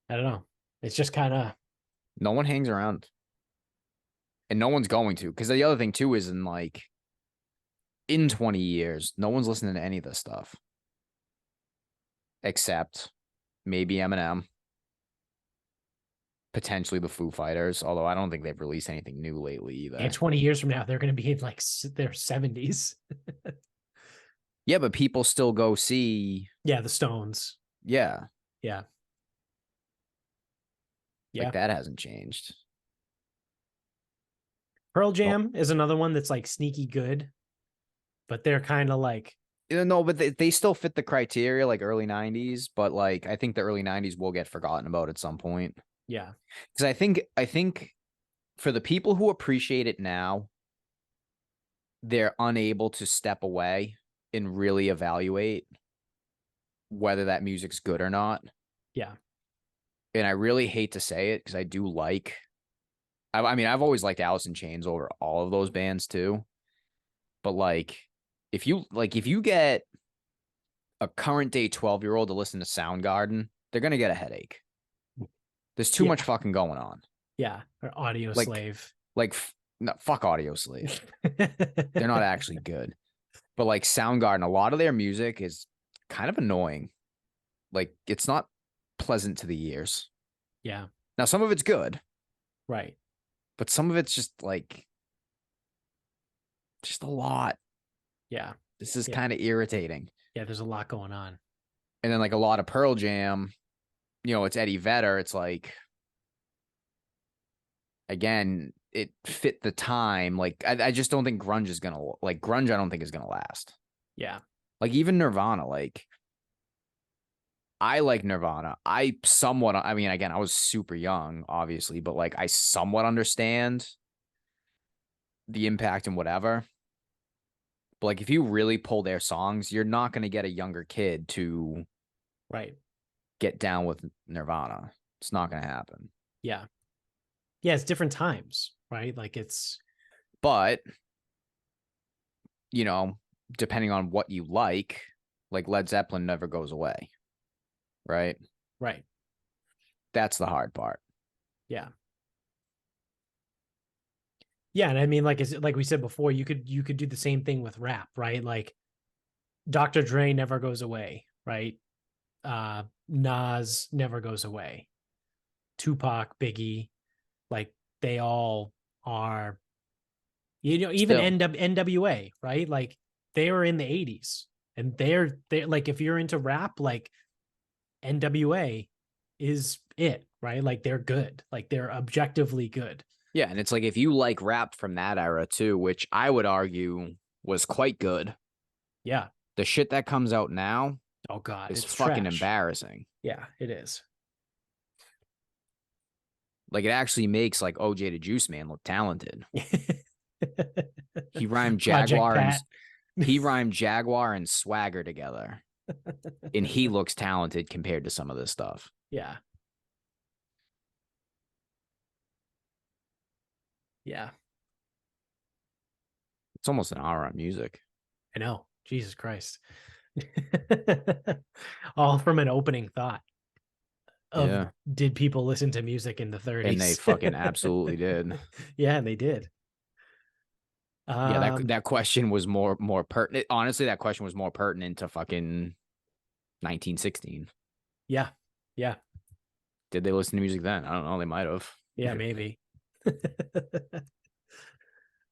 I don't know. It's just kind of No one hangs around and no one's going to. Because the other thing too is in 20 years, no one's listening to any of this stuff except maybe Eminem, potentially the Foo Fighters, although I don't think they've released anything new lately either. 20 years from now, they're going to be in like their 70s. Yeah, but people still go see. Yeah. The Stones. Yeah, Yeah. like Yeah. that hasn't changed. Pearl No, Jam is another one that's like sneaky good, but they're kind of like, no, but they still fit the criteria, like early 90s, but like I think the early 90s will get forgotten about at some point. yeah. Because I think for the people who appreciate it now, they're unable to step away and really evaluate whether that music's good or not. Yeah. And I really hate to say it because I do like, I mean, I've always liked Alice in Chains over all of those bands too. But like, if you get a current day 12-year-old to listen to Soundgarden, they're gonna get a headache. There's too much Yeah. fucking going on. Yeah. Or Audio Like, Slave. no, fuck Audio Slave. They're not actually good. But like Soundgarden, a lot of their music is kind of annoying. Like, it's not pleasant to the ears. Yeah. Now, some of it's good, Right. but some of it's just a lot. Yeah. This is Yeah. kind of irritating. Yeah. There's a lot going on. And then like a lot of Pearl Jam, it's Eddie Vedder. It's like, again, it fit the time. Like I just don't think grunge is gonna like grunge. I don't think is gonna last. Yeah. Like even Nirvana. Like I like Nirvana. I mean, again, I was super young, obviously, but like I somewhat understand the impact and whatever. But like if you really pull their songs, you're not gonna get a younger kid to Right. get down with Nirvana. It's not gonna happen. Yeah. Yeah. It's different times, right? Like it's, But you know, depending on what you like Led Zeppelin never goes away. Right? Right. That's the hard part. Yeah. Yeah, and I mean, like we said before, you could do the same thing with rap, right? Like Dr. Dre never goes away, right? Nas never goes away. Tupac, Biggie, like they all are, even Still. NWA, right? Like they were in the 80s, and they're like, if you're into rap, like NWA is it, right? Like they're good, like they're objectively good. Yeah, and it's like if you like rap from that era too, which I would argue was quite good. Yeah. The shit that comes out now, oh god, is it's fucking trash. embarrassing. Yeah, it is. Like it actually makes like OJ the Juice Man look talented. He rhymed Jaguar and Swagger together. And he looks talented compared to some of this stuff. Yeah. Yeah. It's almost an hour on music. I know. Jesus Christ. All from an opening thought of, Yeah. did people listen to music in the 30s? And they fucking absolutely did. Yeah, and they did. Yeah, that question was more pertinent. Honestly, that question was more pertinent to fucking 1916. Yeah. Yeah. Did they listen to music then? I don't know. They might have. Yeah, maybe.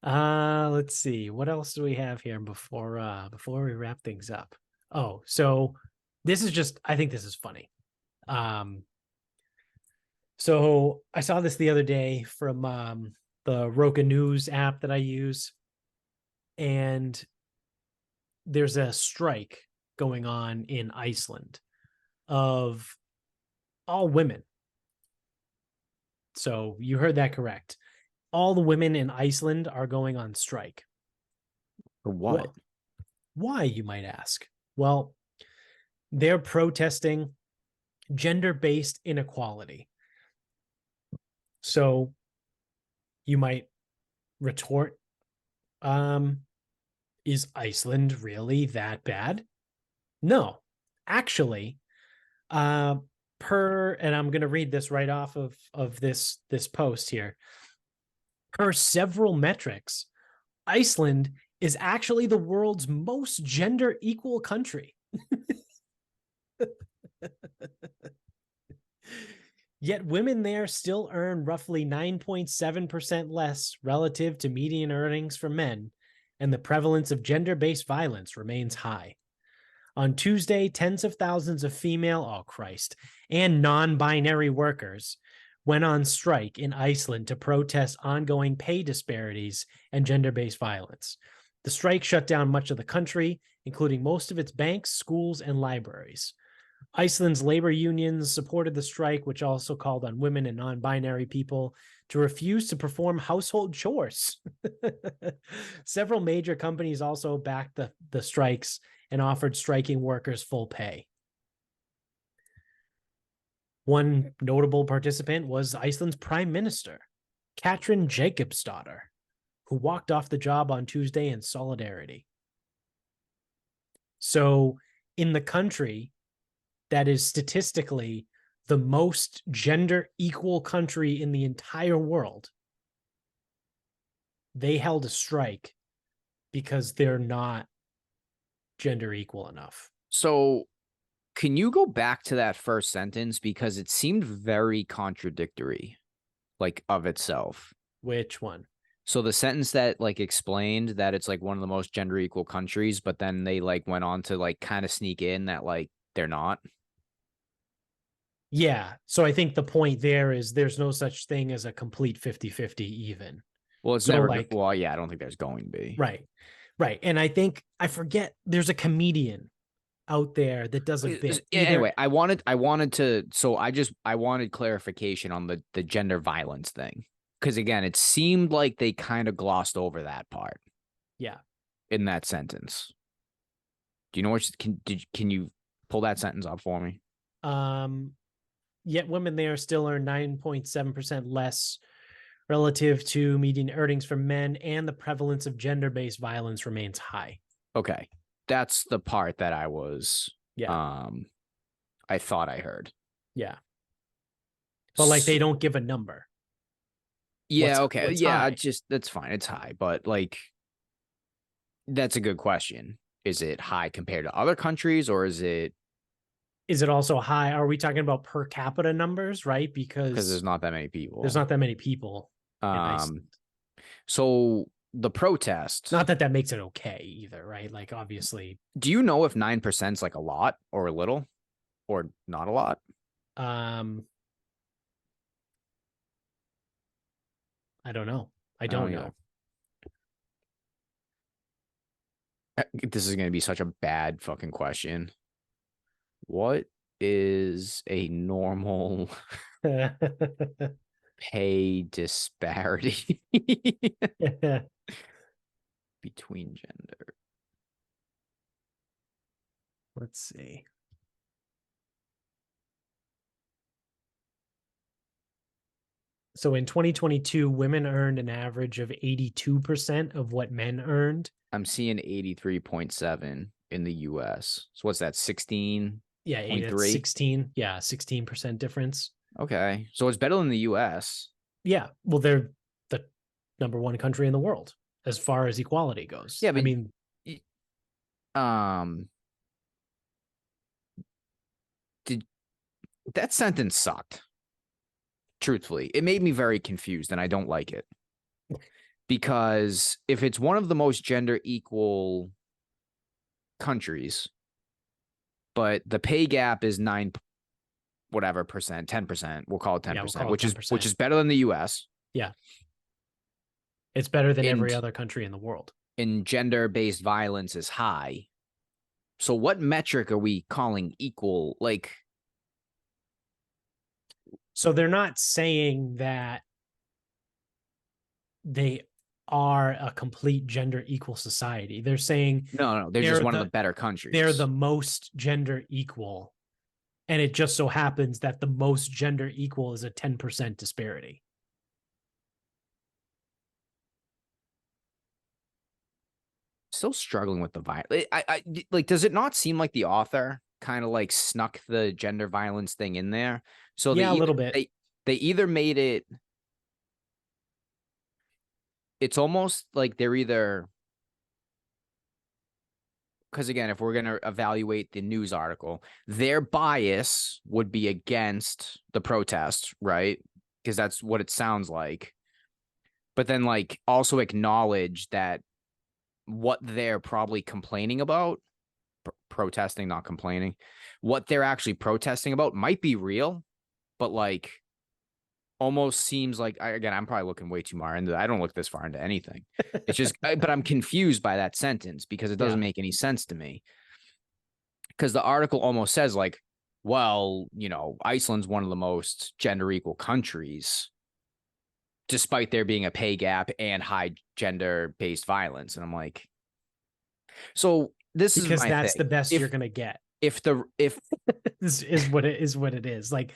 Let's see. What else do we have here before we wrap things up? Oh, so this is just, I think this is funny. So I saw this the other day from the Roka News app that I use, and there's a strike going on in Iceland of all women. So you heard that correct. All the women in Iceland are going on strike. For what? Why, you might ask? Well, they're protesting gender-based inequality. So you might retort, is Iceland really that bad? No, actually, and I'm going to read this right off of this post here. Per several metrics, Iceland is actually the world's most gender equal country. Yet women there still earn roughly 9.7% less relative to median earnings for men, and the prevalence of gender-based violence remains high. On Tuesday, tens of thousands of female, and non-binary workers went on strike in Iceland to protest ongoing pay disparities and gender-based violence. The strike shut down much of the country, including most of its banks, schools, and libraries. Iceland's labor unions supported the strike, which also called on women and non-binary people to refuse to perform household chores. Several major companies also backed the strikes and offered striking workers full pay. One notable participant was Iceland's Prime Minister, Katrin Jakobsdottir, who walked off the job on Tuesday in solidarity. So in the country that is statistically the most gender equal country in the entire world, they held a strike because they're not gender equal enough. So can you go back to that first sentence? Because it seemed very contradictory, like of itself. Which one? So the sentence that like explained that it's like one of the most gender equal countries, but then they like went on to like kind of sneak in that like they're not. Yeah. So I think the point there is there's no such thing as a complete 50-50 even. Well, it's never like, well, yeah, I don't think there's going to be. Right. Right. And I think, I forget, there's a comedian out there that does a bit. Anyway, I wanted clarification on the gender violence thing. Because again, it seemed like they kind of glossed over that part. Yeah. In that sentence. Do you know what can you pull that sentence up for me? Yet women there still earn 9.7% less relative to median earnings for men, and the prevalence of gender-based violence remains high. Okay. That's the part that I was, Yeah. I thought I heard. Yeah. But like they don't give a number. Yeah, okay. What's Yeah, high? that's fine. It's high, but like that's a good question. Is it high compared to other countries, or is it Is it also high? Are we talking about per capita numbers, right? because there's Because not that many there's people? not that many people in Um, Iceland. so the protest, Not that that makes it okay either, right? Like obviously, do you know if 9% is like a lot or a little or not a lot? um, I don't know. I I don't don't either. know. This is going to be such a bad fucking question. What is a normal pay disparity between gender? Let's see. So in 2022, women earned an average of 82% of what men earned. I'm seeing 83.7 in the US. So what's that? Yeah, eight at 16.3? 16. Yeah, 16% difference. Okay. So it's better than the US. Yeah. Well, they're the number one country in the world as far as equality goes. Yeah, I but mean, um did that sentence sucked. Truthfully, it made me very confused and I don't like it. Because if it's one of the most gender equal countries, but the pay gap is 9 whatever percent, 10%, we'll call it yeah, we'll 10%, call it which 10%. is better than the US Yeah. It's better than every and other country in the world. in gender-based violence is high. So what metric are we calling equal? Like, So they're not saying that they are a complete gender equal society. They're saying no, they're just they're one of the the better they're the countries. most gender equal. And it just so happens that the most gender equal is a 10% disparity. Still struggling with the violence. I like. Does it not seem like the author kind of like snuck the gender violence thing in there? So Yeah, a little bit. they either made it. It's almost like they're either because again, if we're gonna evaluate the news article, their bias would be against the protest, right? Because that's what it sounds like. But then like also acknowledge that what they're probably complaining about, protesting, not complaining, what they're actually protesting about might be real, but like almost seems like again, I'm probably looking way too far into that. I don't look this far into anything. It's just, but I'm confused by that sentence because it doesn't Yeah. make any sense to me. Because the article almost says like, well, you know, Iceland's one of the most gender equal countries, despite there being a pay gap and high gender based violence. And I'm like, so this is Because my that's the thing. best you're gonna get. If is what it is. Like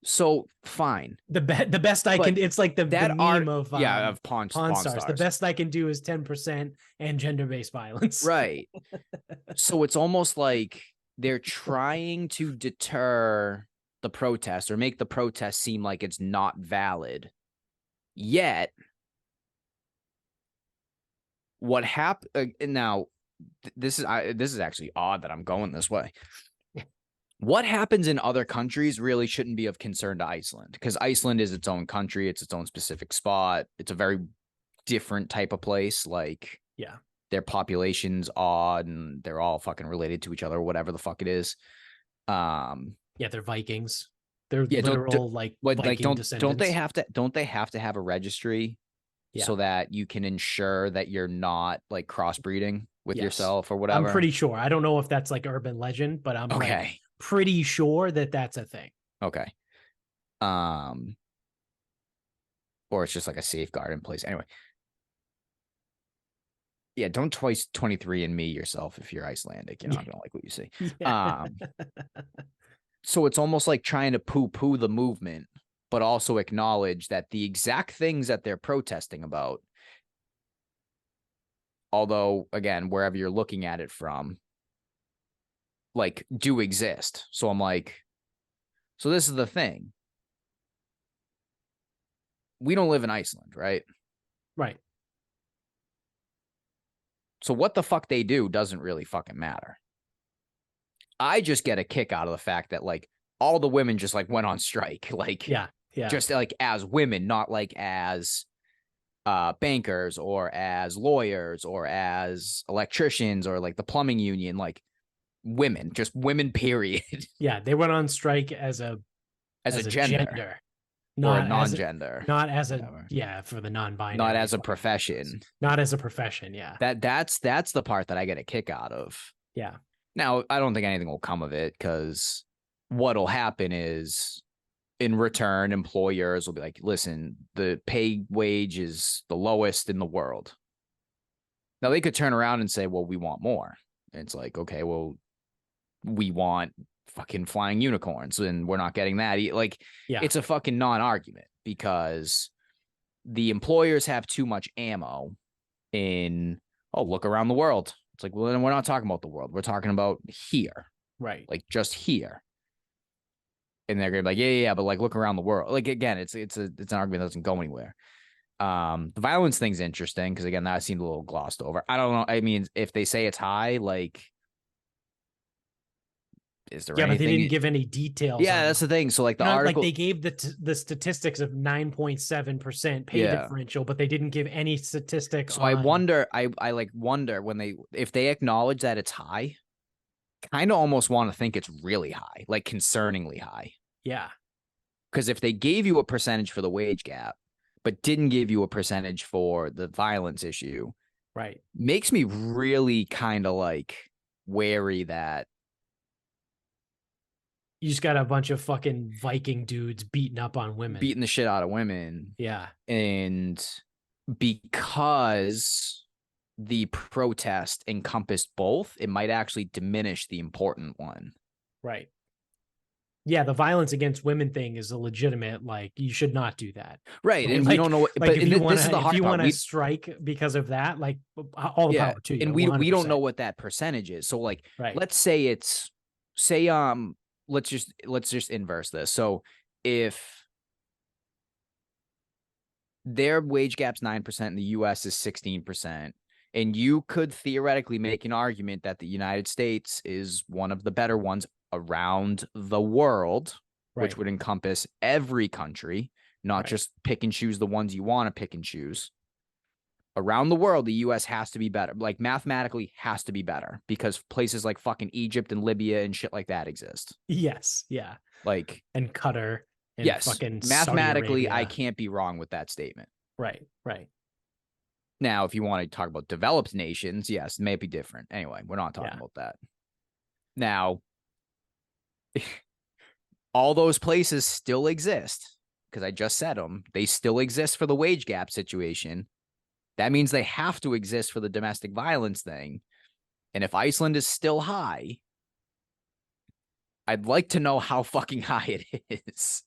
so fine, the best I but can, it's like the that art, meme of yeah, of Pawn Pawn Stars. The Stars, best I can do is 10% and gender-based violence. right? So it's almost like they're trying to deter the protest or make the protest seem like it's not valid. Yet, what happened now? This is actually odd that I'm going this way. What happens in other countries really shouldn't be of concern to Iceland because Iceland is its own country. It's its own specific spot. It's a very different type of place. Like, Yeah. their population's odd and they're all fucking related to each other or whatever the fuck it is. Yeah, they're Vikings. They're Yeah, literal like Viking don't descendants. they have to have a registry Yeah. so that you can ensure that you're not like crossbreeding with Yes. yourself or I'm whatever? pretty sure. I don't know if that's like urban legend, but I'm like Okay. pretty sure that that's a thing. Okay. Um, or it's just like a safeguard in place. Anyway, yeah, don't twice 23 and me yourself if you're Icelandic. You're not gonna like what you see. Yeah. So it's almost like trying to poo-poo the movement, but also acknowledge that the exact things that they're protesting about although again, wherever you're looking at it from, like, do exist. So I'm like, so this is the thing. We don't live in Iceland, right? Right. So what the fuck they do doesn't really fucking matter. I just get a kick out of the fact that like all the women just like went on strike, like Yeah. Yeah. just like as women, not like as bankers or as lawyers or as electricians or like the plumbing union, like women, just women, period. Yeah. They went on strike as a gender or a not as non-gender, not as a whatever. for the non-binary, Not as a fucking profession. not as a profession. Yeah. That's the part that I get a kick out of. Yeah. Now, I don't think anything will come of it because what'll happen is in return, employers will be like, listen, the pay wage is the lowest in the world. Now, they could turn around and say, well, we want more. And it's like, okay, well, we want fucking flying unicorns and we're not getting that. Like, Yeah. it's a fucking non-argument because the employers have too much ammo in, oh, look around the world. It's like, well, then we're not talking about the world. We're talking about here. Right. Like just here. And they're gonna be like, yeah, but like look around the world. Like again, it's an argument that doesn't go anywhere. The violence thing's interesting because again, that seemed a little glossed over. I don't know. I mean, if they say it's high, like, is there anything? But they didn't give any details. Yeah, that's the thing. So like the article, like they gave the statistics of 9.7% pay differential, but they didn't give any statistics. So I wonder, I like wonder when if they acknowledge that it's high, kind of almost want to think it's really high, like concerningly high. Yeah. Because if they gave you a percentage for the wage gap, but didn't give you a percentage for the violence issue, right, makes me really kind of like wary that you just got a bunch of fucking Viking dudes beating up on women, beating the shit out of women. Yeah. And because the protest encompassed both, it might actually diminish the important one. Right. Yeah, the violence against women thing is a legitimate, like, you should not do that. Right. Like, and we don't know what, like, but this is the hard part. If you want to strike because of that, like, all the power to you. And we don't know what that percentage is. So like, let's say let's just inverse this. So if their wage gap's 9% and the US is 16%, and you could theoretically make an argument that the United States is one of the better ones around the world, which would encompass every country, not just pick and choose the ones you want to pick and choose. Around the world, the US has to be better. Like mathematically has to be better because places like fucking Egypt and Libya and shit like that exist. Yes. Yeah. Like, and Qatar. And yes. Fucking mathematically, I can't be wrong with that statement. Right. Right. Now, if you want to talk about developed nations, yes, it may be different. Anyway, we're not talking about that. Now, all those places still exist because I just said them. They still exist for the wage gap situation. That means they have to exist for the domestic violence thing. And if Iceland is still high, I'd like to know how fucking high it is.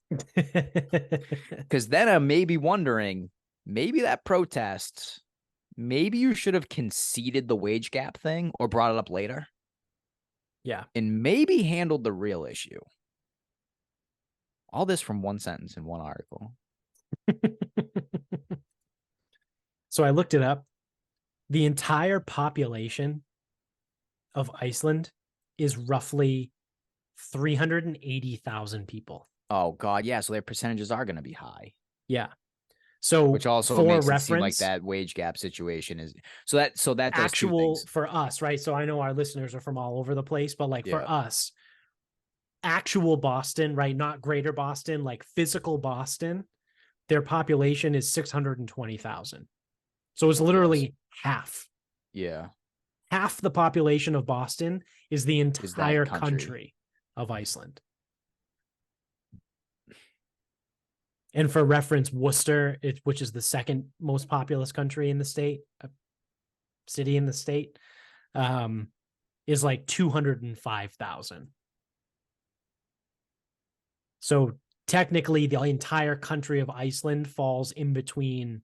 Because then I'm maybe wondering, maybe that protest, maybe you should have conceded the wage gap thing or brought it up later. Yeah. And maybe handled the real issue. All this from one sentence in one article. So I looked it up. The entire population of Iceland is roughly 380,000 people. Oh, God. Yeah. So their percentages are going to be high. Yeah. So which also makes it seem like that wage gap situation is so that does actual for us, right? So I know our listeners are from all over the place, but like for us, actual Boston, right? Not greater Boston, like physical Boston, their population is 620,000. So it's literally half. Yeah. Half the population of Boston is the entire country of Iceland. And for reference, Worcester, which is the second most populous country in the state, city in the state, is like 205,000. So technically, the entire country of Iceland falls in between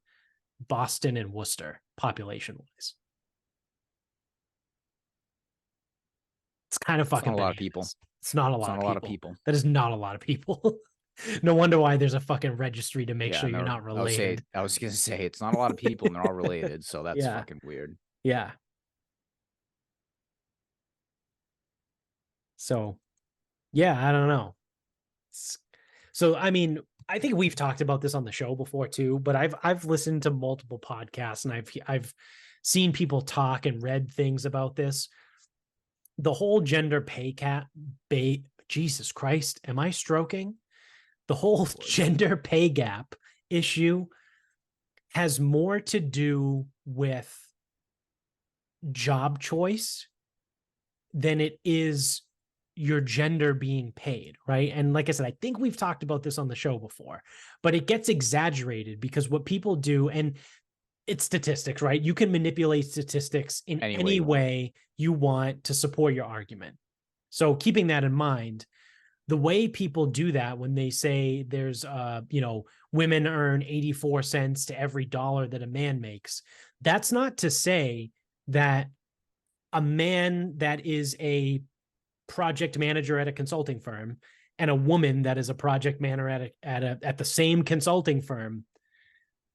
Boston and Worcester, population-wise. kind of It's not fucking a lot of bananas. people. It's not a It's lot not of a lot of people. people. That is not a lot of people. No wonder why there's a fucking registry to make Yeah, sure you're not related. I was gonna say it's not a lot of people and they're all related, so that's Yeah. fucking weird. Yeah. So, yeah, I don't know. So, I mean, I think we've talked about this on the show before too, but I've listened to multiple podcasts and I've seen people talk and read things about this. The whole gender pay gap, Jesus Christ, am I stroking? The whole gender pay gap issue has more to do with job choice than it is your gender being paid, right? And like I said, I think we've talked about this on the show before, but it gets exaggerated because what people do, and it's statistics, right? You can manipulate statistics in any way you want to support your argument. So keeping that in mind, the way people do that when they say there's women earn 84 cents to every dollar that a man makes, that's not to say that a man that is a project manager at a consulting firm and a woman that is a project manager at the same consulting firm,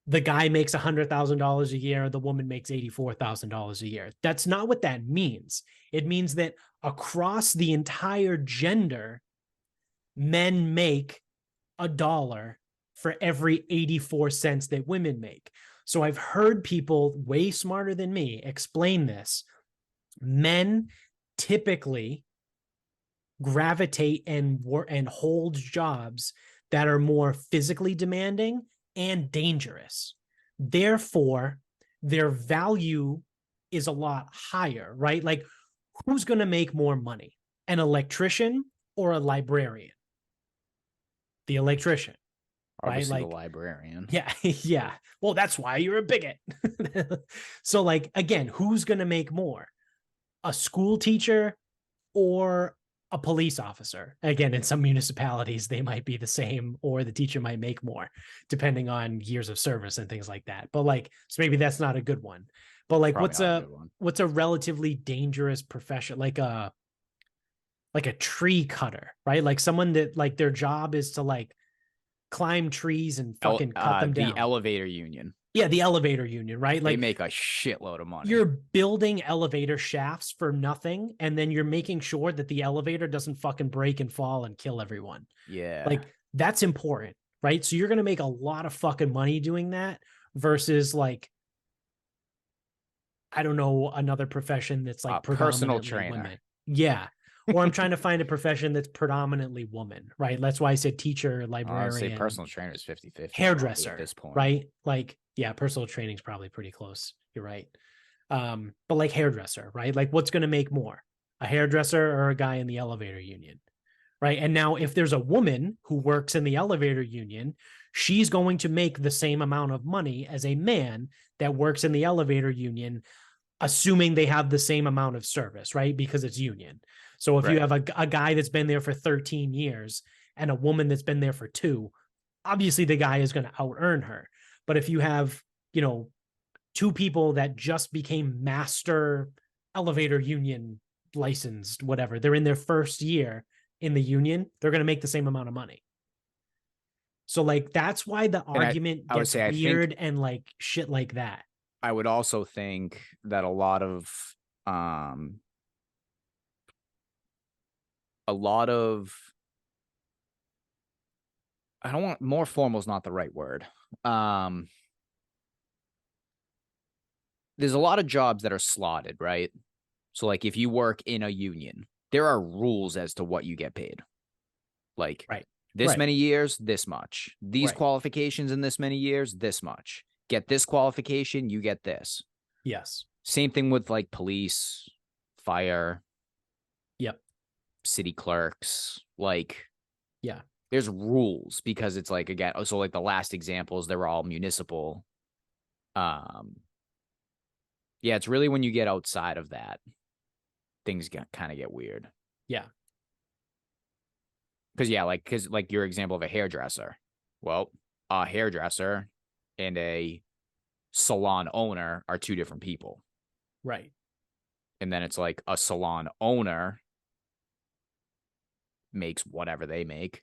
the guy makes $100,000 a year, the woman makes $84,000 a year. That's not what that means. It means that across the entire gender, men make $1 for every 84 cents that women make. So I've heard people way smarter than me explain this. Men typically gravitate and hold jobs that are more physically demanding and dangerous. Therefore, their value is a lot higher, right? Like, who's going to make more money? An electrician or a librarian? The electrician. Obviously, right? Like, the librarian. Yeah, yeah. Well, that's why you're a bigot. So, like, again, who's going to make more? A school teacher or a police officer? Again, in some municipalities, they might be the same, or the teacher might make more, depending on years of service and things like that. But like, so maybe that's not a good one. But like, Probably what's a relatively dangerous profession? Like a tree cutter, right? Like someone that like their job is to like climb trees and fucking cut them down. The elevator union. Yeah, the elevator union, right? They Like, make a shitload of money. you're building elevator shafts for nothing, and then you're making sure that the elevator doesn't fucking break and fall and kill everyone. Yeah. Like, that's important, right? So you're going to make a lot of fucking money doing that versus like, I don't know, another profession that's like personal predominantly trainer. women. Yeah. Or I'm trying to find a profession that's predominantly woman, right? That's why I said teacher, librarian. I would say personal trainer is 50-50. Hairdresser at this point. right? Like, yeah, personal training is probably pretty close. You're right. But like hairdresser, right? Like, what's going to make more, a hairdresser or a guy in the elevator union, right? And now if there's a woman who works in the elevator union, she's going to make the same amount of money as a man that works in the elevator union, assuming they have the same amount of service, right? Because it's union. So if you have a guy that's been there for 13 years and a woman that's been there for 2, obviously the guy is going to out earn her. But if you have, 2 people that just became master elevator union licensed, whatever, they're in their first year in the union, they're going to make the same amount of money. So like, that's why the argument gets weird and like shit like that. I would also think that a lot of I don't want, more formal is not the right word. There's a lot of jobs that are slotted, right? So like if you work in a union, there are rules as to what you get paid. Like this many years, this much. These qualifications in this many years, this much. Get this qualification, you get this. Yes. Same thing with like police, fire. Yep. City clerks. Like, yeah, there's rules because it's like, again, so like the last examples, they were all municipal. Yeah, it's really when you get outside of that, things kind of get weird. Yeah. Because your example of a hairdresser. Well, a hairdresser and a salon owner are 2 different people. Right. And then it's like a salon owner makes whatever they make.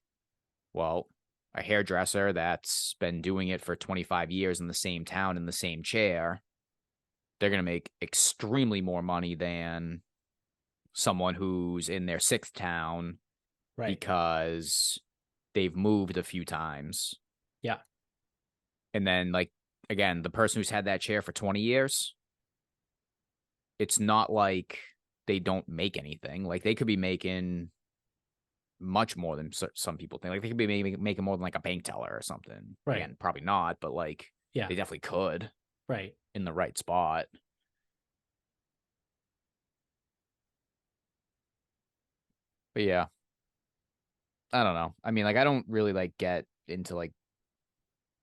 Well, a hairdresser that's been doing it for 25 years in the same town in the same chair, they're going to make extremely more money than someone who's in their sixth town because they've moved a few times. Yeah. And then, like, again, the person who's had that chair for 20 years, it's not like they don't make anything. Like, they could be making much more than some people think. Like, they could be making more than like a bank teller or something. Right. Again, probably not, but like, yeah, they definitely could. Right. In the right spot. But yeah, I don't know. I mean, like, I don't really like get into like.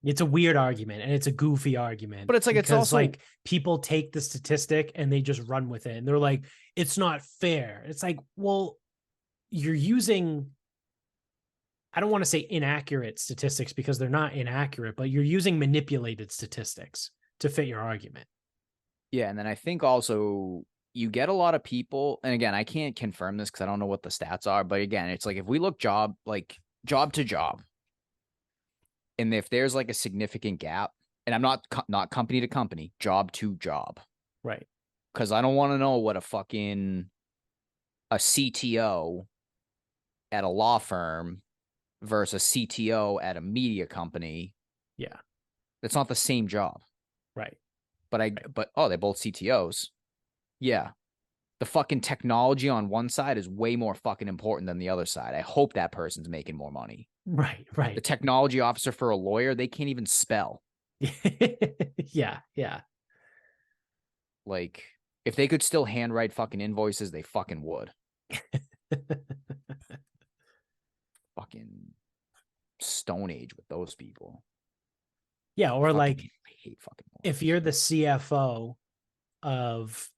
It's a weird argument and it's a goofy argument. But it's like, it's also like people take the statistic and they just run with it. And they're like, it's not fair. It's like, well, you're using, I don't want to say inaccurate statistics because they're not inaccurate, but you're using manipulated statistics to fit your argument. Yeah. And then I think also you get a lot of people, and again, I can't confirm this because I don't know what the stats are, but again, it's like if we look job to job, and if there's like a significant gap, and I'm not company to company, job to job, right? Because I don't want to know what a CTO at a law firm versus a CTO at a media company. Yeah, it's not the same job, right? But they're both CTOs. Yeah. The fucking technology on one side is way more fucking important than the other side. I hope that person's making more money. Right. The technology officer for a lawyer, they can't even spell. Yeah. Like, if they could still handwrite fucking invoices, they fucking would. Fucking Stone Age with those people. Yeah, or I hate fucking lawyers. If you're the CFO of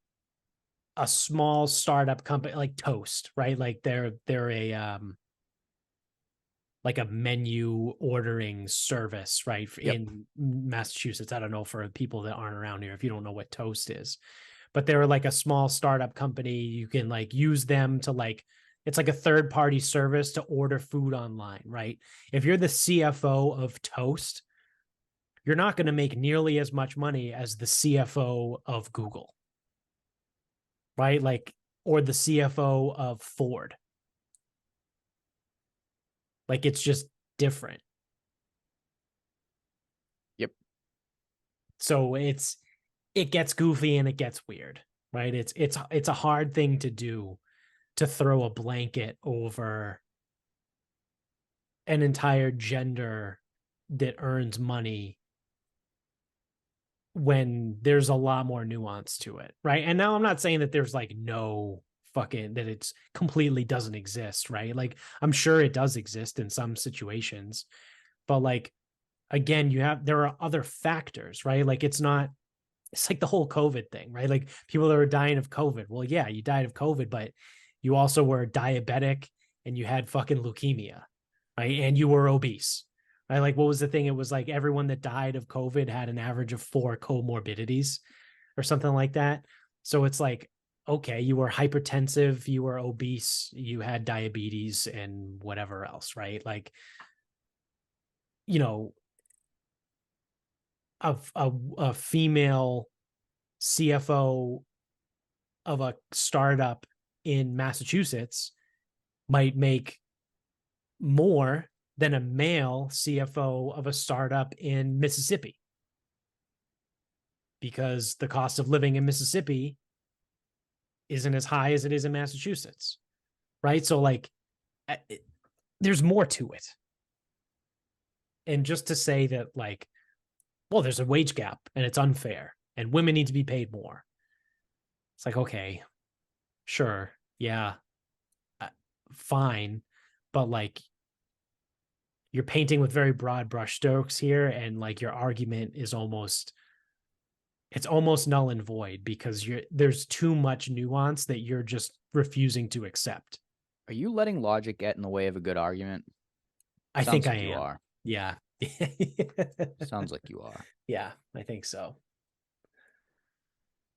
a small startup company like Toast, right? Like they're a like a menu ordering service, right? In Massachusetts. I don't know for people that aren't around here if you don't know what Toast is. But they're like a small startup company. You can like use them to like, it's like a third party service to order food online, right? If you're the CFO of Toast, you're not going to make nearly as much money as the CFO of Google, right? Like, or the CFO of Ford. Like, it's just different. Yep. So it gets goofy and it gets weird, right? It's a hard thing to do, to throw a blanket over an entire gender that earns money when there's a lot more nuance to it, right? And now I'm not saying that there's like no fucking, that it's completely doesn't exist, right? Like I'm sure it does exist in some situations, but like again, there are other factors, right? Like it's like the whole COVID thing, right? Like people that are dying of COVID. Well, yeah, you died of COVID, but you also were diabetic and you had fucking leukemia, right? And you were obese, right? Like what was the thing? It was like everyone that died of COVID had an average of 4 comorbidities or something like that. So it's like, okay, you were hypertensive, you were obese, you had diabetes and whatever else, right? Like, you know, a female CFO of a startup in Massachusetts might make more than a male CFO of a startup in Mississippi, because the cost of living in Mississippi isn't as high as it is in Massachusetts, right? So like there's more to it. And just to say that like, well, there's a wage gap and it's unfair and women need to be paid more. It's like, okay, sure. Yeah. Fine. But like, you're painting with very broad brushstrokes here. And like your argument is it's almost null and void because there's too much nuance that you're just refusing to accept. Are you letting logic get in the way of a good argument? I think like I am. You are. Yeah. Sounds like you are. Yeah, I think so.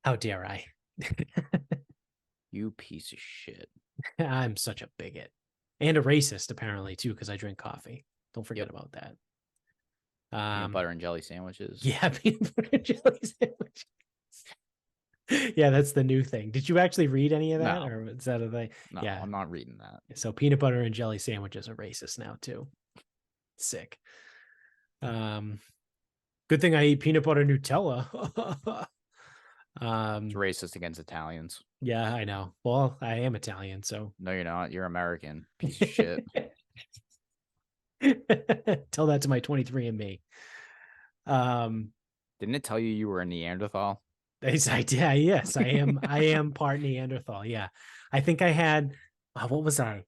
How dare I? You piece of shit. I'm such a bigot. And a racist, apparently, too, because I drink coffee. Don't forget about that. Peanut butter and jelly sandwiches. Yeah, peanut butter and jelly sandwiches. Yeah, that's the new thing. Did you actually read any of that, No. or is that a thing? No, Yeah, I'm not reading that. so peanut butter and jelly sandwiches are racist now too. Sick. Good thing I eat peanut butter Nutella. It's racist against Italians. Yeah, I know. Well, I am Italian, so No, you're not. You're American. Piece of shit. Tell that to my 23andMe. Didn't it tell you were a Neanderthal? Yes, I am. I am part Neanderthal. Yeah, I think I had. What was I?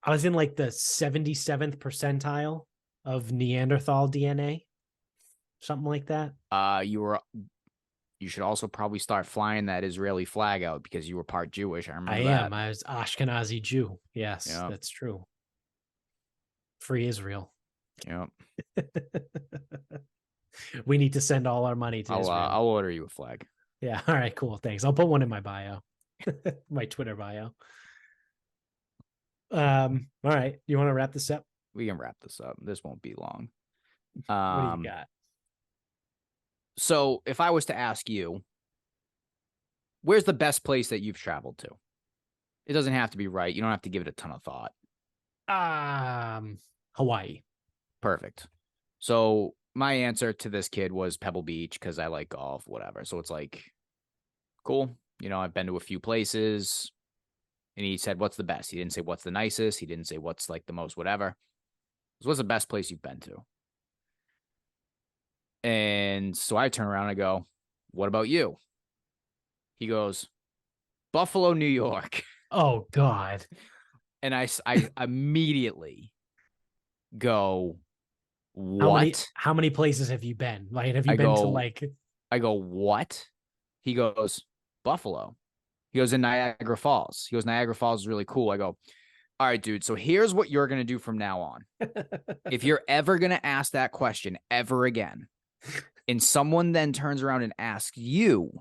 I was in like the 77th percentile of Neanderthal DNA, something like that. You should also probably start flying that Israeli flag out because you were part Jewish. I remember I that. am. I was Ashkenazi Jew. Yes, Yep. that's true. Free Israel. Yep. We need to send all our money to Israel. I'll order you a flag. Yeah. All right. Cool. Thanks. I'll put one in my bio, my Twitter bio. All right. You want to wrap this up? We can wrap this up. This won't be long. What do you got? So if I was to ask you, where's the best place that you've traveled to? It doesn't have to be right. You don't have to give it a ton of thought. Hawaii. Perfect. So my answer to this kid was Pebble Beach because I like golf, whatever. So it's like, cool. You know, I've been to a few places. And he said, what's the best? He didn't say what's the nicest. He didn't say what's like the most whatever. So what's the best place you've been to? And so I turn around and I go, what about you? He goes, Buffalo, New York. Oh, God. And I immediately go, what? How many places have you been? Like, have you been to like... I go, what? He goes, Buffalo. He goes, in Niagara Falls. He goes, Niagara Falls is really cool. I go, all right, dude. So here's what you're going to do from now on. If you're ever going to ask that question ever again, and someone then turns around and asks you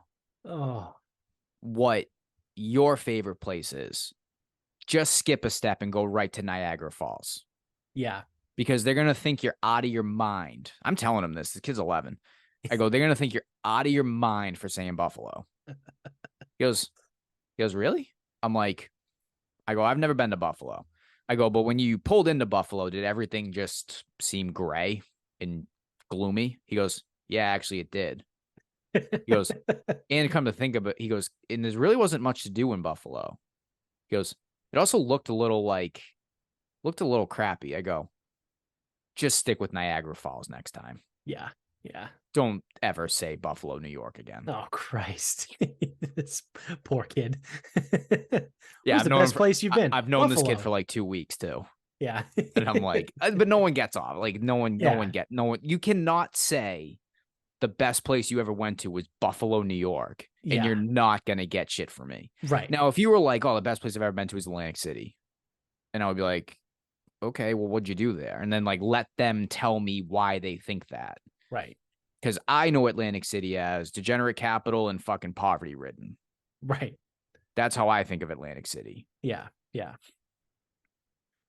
what your favorite place is, just skip a step and go right to Niagara Falls. Yeah. Because they're going to think you're out of your mind. I'm telling him this. The kid's 11. I go, they're going to think you're out of your mind for saying Buffalo. He goes, really? I'm like, I go, I've never been to Buffalo. I go, but when you pulled into Buffalo, did everything just seem gray and gloomy? He goes, yeah, actually it did. He goes, and come to think of it, he goes, and there really wasn't much to do in Buffalo. He goes, it also looked a little crappy. I go, just stick with Niagara Falls next time. Yeah. Yeah. Don't ever say Buffalo, New York again. Oh, Christ. This poor kid. Yeah, Where's the best place you've been? I've known Buffalo. this kid for like 2 weeks too. Yeah. And I'm like, but no one gets off. Like no one. You cannot say the best place you ever went to was Buffalo, New York, and you're not going to get shit from me. Right. Now, if you were like, oh, the best place I've ever been to is Atlantic City, and I would be like, okay, well, what'd you do there? And then like, let them tell me why they think that. Right. Because I know Atlantic City as degenerate capital and fucking poverty ridden. Right. That's how I think of Atlantic City. Yeah. Yeah.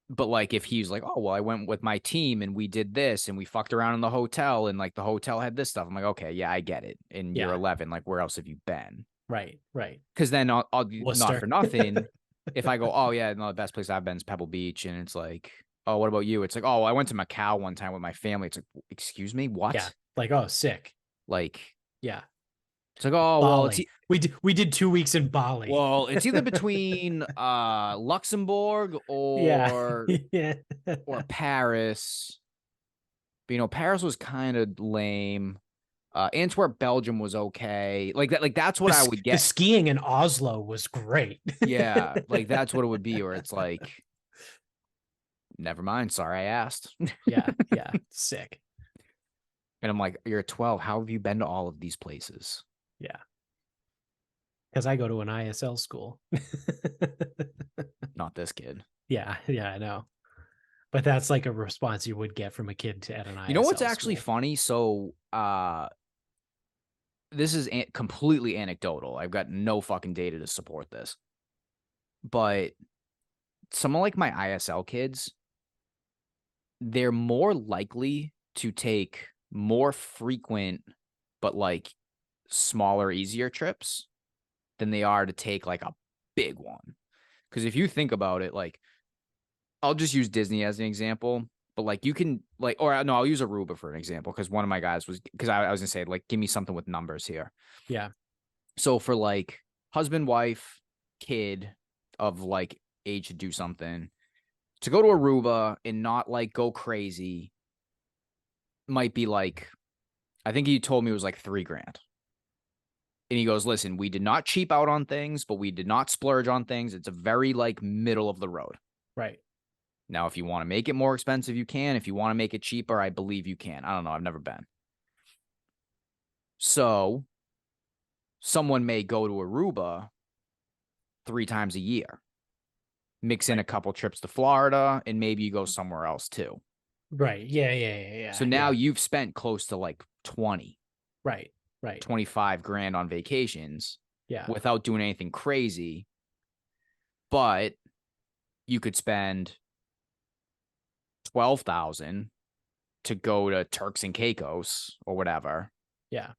But like, if he's like, oh, well, I went with my team and we did this and we fucked around in the hotel and like the hotel had this stuff. I'm like, okay, yeah, I get it. And you're 11. Like, where else have you been? Right. Right. Because then I'll Worcester. not for nothing. If I go, oh, yeah, no, the best place I've been is Pebble Beach. And it's like, oh, what about you? It's like, oh, I went to Macau one time with my family. It's like, excuse me, what? Yeah. Like, oh, sick. Like, yeah. It's like, oh, Bali. Well, we did 2 weeks in Bali. Well, it's either between Luxembourg or or Paris. But, you know, Paris was kind of lame. Antwerp, Belgium was okay. Like that. Like that's what I would get. The skiing in Oslo was great. Yeah, like that's what it would be. Where it's like, never mind. Sorry, I asked. Yeah. Sick. And I'm like, you're 12. How have you been to all of these places? Yeah. Because I go to an ISL school. Not this kid. Yeah, I know. But that's like a response you would get from a kid at an ISL. You know what's actually school. funny? So this is completely anecdotal. I've got no fucking data to support this. But some of like my ISL kids, they're more likely to take more frequent, but like smaller, easier trips than they are to take like a big one. Because if you think about it, like I'll just use Disney as an example, but like you can like, or no, I'll use Aruba for an example because one of my guys was, because I was gonna say, like, give me something with numbers here. Yeah. So for like husband, wife, kid of like age to do something, to go to Aruba and not like go crazy might be like, I think he told me it was like $3,000. And he goes, listen, we did not cheap out on things, but we did not splurge on things. It's a very like middle of the road. Right. Now, if you want to make it more expensive, you can. If you want to make it cheaper, I believe you can. I don't know. I've never been. So someone may go to Aruba 3 times a year, mix in a couple trips to Florida, and maybe you go somewhere else too. Right. Yeah. So now you've spent close to like 20, Right. 25 grand on vacations Yeah. without doing anything crazy. But you could spend 12,000 to go to Turks and Caicos or whatever. Yeah.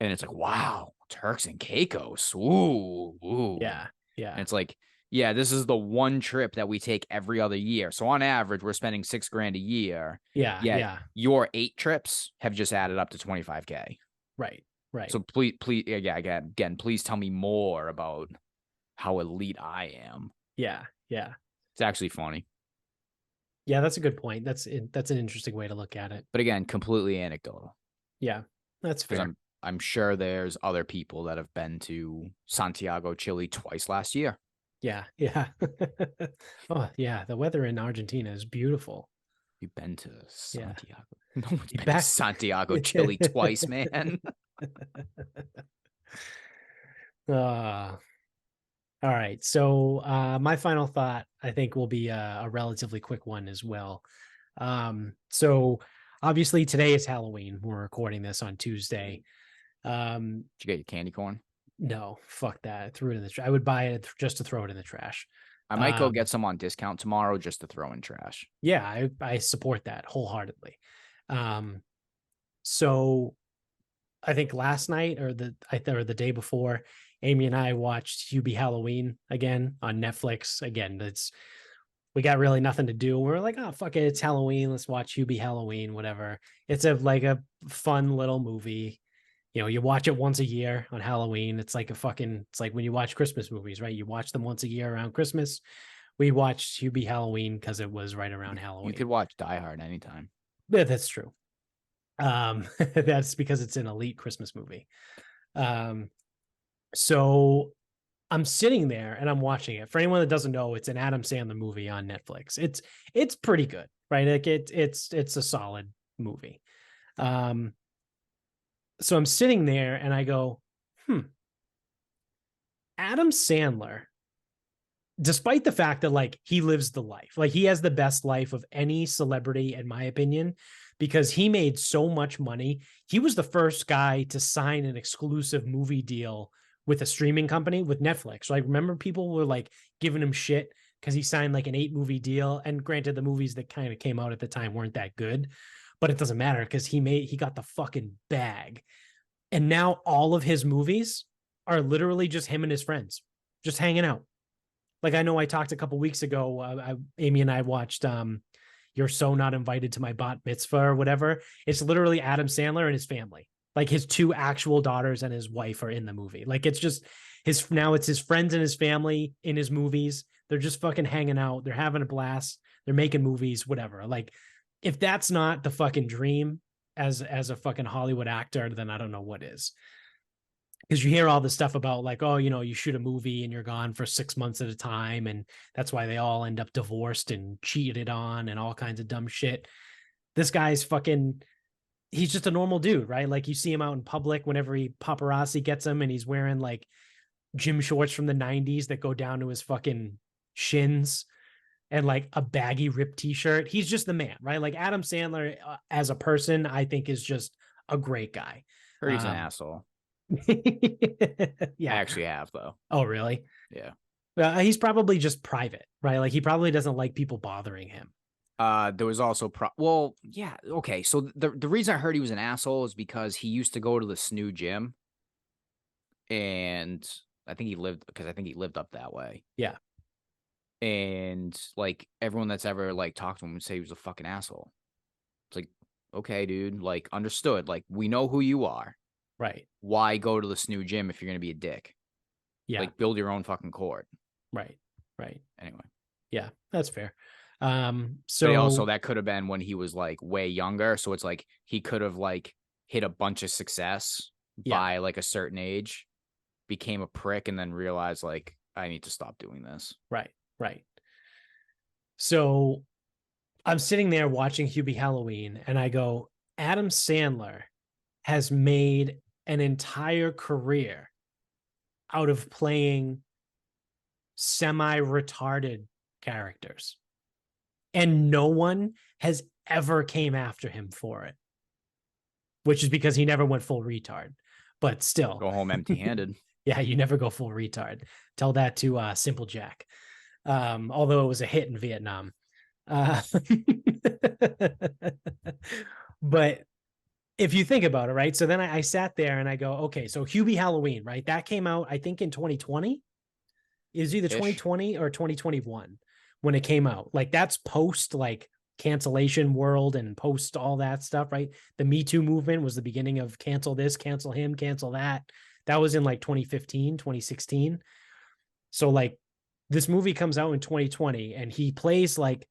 And it's like, wow, Turks and Caicos. Ooh. Yeah. And it's like, yeah, this is the one trip that we take every other year. So on average, we're spending $6,000 a year. Yeah. Your 8 trips have just added up to 25K. Right. So please, again, please tell me more about how elite I am. Yeah. It's actually funny. Yeah, that's a good point. That's an interesting way to look at it. But again, completely anecdotal. Yeah, that's fair. I'm sure there's other people that have been to Santiago, Chile twice last year. Yeah. Oh, yeah. The weather in Argentina is beautiful. You've been to Santiago. Yeah. No one's been to Santiago, Chile twice, man. All right. So my final thought, I think, will be a relatively quick one as well. So obviously today is Halloween. We're recording this on Tuesday. Did you get your candy corn? No, fuck that. I threw it in the trash. I would buy it just to throw it in the trash. I might go get some on discount tomorrow just to throw in trash. Yeah, I support that wholeheartedly. So I think last night or the day before, Amy and I watched Hubie Halloween again on Netflix. Again, we got really nothing to do. We're like, oh fuck it, it's Halloween. Let's watch Hubie Halloween, whatever. It's a fun little movie. You know, you watch it once a year on Halloween. It's like when you watch Christmas movies, right? You watch them once a year around Christmas. We watched Hubie Halloween because it was right around Halloween. You could watch Die Hard anytime. Yeah, that's true. That's because it's an elite Christmas movie. So I'm sitting there and I'm watching it. For anyone that doesn't know, it's an Adam Sandler movie on Netflix. It's pretty good, right? Like it's a solid movie. So I'm sitting there and I go, Adam Sandler, despite the fact that like he lives the life, like he has the best life of any celebrity, in my opinion, because he made so much money. He was the first guy to sign an exclusive movie deal with a streaming company, with Netflix. Like, remember people were like giving him shit because he signed like an 8-movie deal. And granted, the movies that kind of came out at the time weren't that good, but it doesn't matter because he got the fucking bag. And now all of his movies are literally just him and his friends just hanging out. Like, I know I talked a couple weeks ago, Amy and I watched You're So Not Invited to My Bat Mitzvah or whatever. It's literally Adam Sandler and his family. Like his 2 actual daughters and his wife are in the movie. Like it's just it's his friends and his family in his movies. They're just fucking hanging out. They're having a blast. They're making movies, whatever. Like if that's not the fucking dream as a fucking Hollywood actor, then I don't know what is. Because you hear all this stuff about like, oh, you know, you shoot a movie and you're gone for 6 months at a time. And that's why they all end up divorced and cheated on and all kinds of dumb shit. This guy's he's just a normal dude, right? Like you see him out in public whenever paparazzi gets him and he's wearing like gym shorts from the 90s that go down to his fucking shins and like a baggy ripped t-shirt. He's just the man, right? Like Adam Sandler as a person, I think is just a great guy. Heard he's an asshole. Yeah. I actually have though. Oh, really? Yeah. He's probably just private, right? Like he probably doesn't like people bothering him. There was also well, yeah, okay. So the reason I heard he was an asshole is because he used to go to the SNU gym, and I think he lived up that way. Yeah. And like everyone that's ever like talked to him would say he was a fucking asshole. It's like, okay, dude, like understood. Like we know who you are. Right. Why go to the SNU gym if you're gonna be a dick? Yeah. Like build your own fucking court. Right. Right. Anyway. Yeah, that's fair. So but also that could have been when he was like way younger. So it's like he could have like hit a bunch of success by like a certain age, became a prick, and then realized like I need to stop doing this. Right. Right. So I'm sitting there watching Hubie Halloween and I go, Adam Sandler has made an entire career out of playing semi-retarded characters. And no one has ever came after him for it, which is because he never went full retard. But still, go home empty-handed. Yeah, you never go full retard. Tell that to Simple Jack. Although it was a hit in Vietnam. But if you think about it, right? So then I sat there and I go, okay, so Hubie Halloween, right? That came out, I think, in 2020. It was either 2020 or 2021 when it came out. Like that's post like cancellation world and post all that stuff, right? The Me Too movement was the beginning of cancel this, cancel him, cancel that. That was in like 2015, 2016. So like this movie comes out in 2020 and he plays like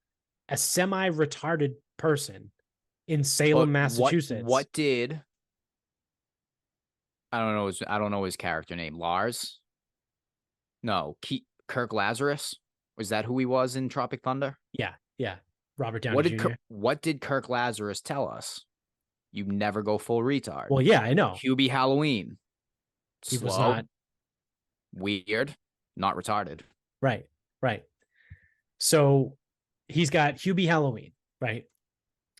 a semi-retarded person in Salem, Massachusetts. What did I don't know his character name. Lars? No, Kirk Lazarus? Was that who he was in Tropic Thunder? Yeah. Robert Downey Jr. What did Kirk Lazarus tell us? You never go full retard. Well, yeah, I know. Hubie Halloween. He was not weird, not retarded. Right. So he's got Hubie Halloween, right?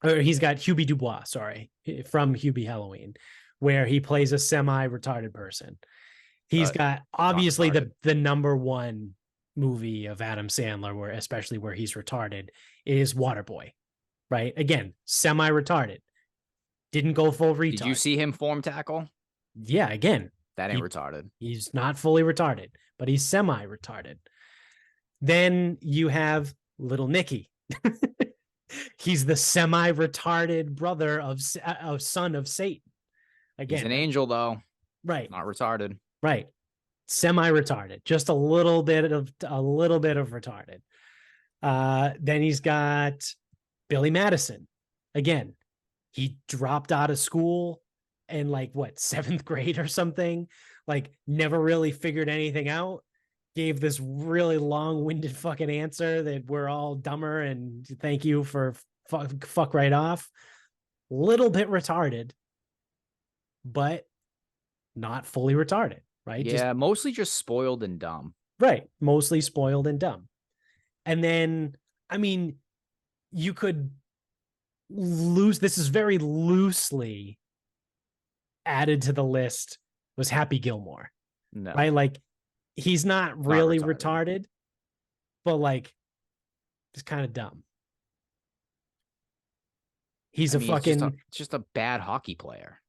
Or he's got Hubie Dubois, sorry, from Hubie Halloween, where he plays a semi-retarded person. He's got obviously the number one movie of Adam Sandler, especially where he's retarded, is Waterboy, right? Again, semi-retarded. Didn't go full retard. Did you see him form tackle? Yeah, again. That ain't retarded. He's not fully retarded, but he's semi-retarded. Then you have Little Nicky. He's the semi-retarded brother of son of Satan. Again, he's an angel though. Right. Not retarded. Right. Semi-retarded. Just a little bit of retarded. Then he's got Billy Madison. Again, he dropped out of school in like what, 7th grade or something, like never really figured anything out, gave this really long-winded fucking answer that we're all dumber and thank you for fuck right off. Little bit retarded, but not fully retarded, right? Yeah, mostly just spoiled and dumb. Right. Mostly spoiled and dumb. And then, I mean, you could this is very loosely added to the list, was Happy Gilmore. No. Right? Like he's not really retarded, but like he's kind of dumb. He's just a bad hockey player.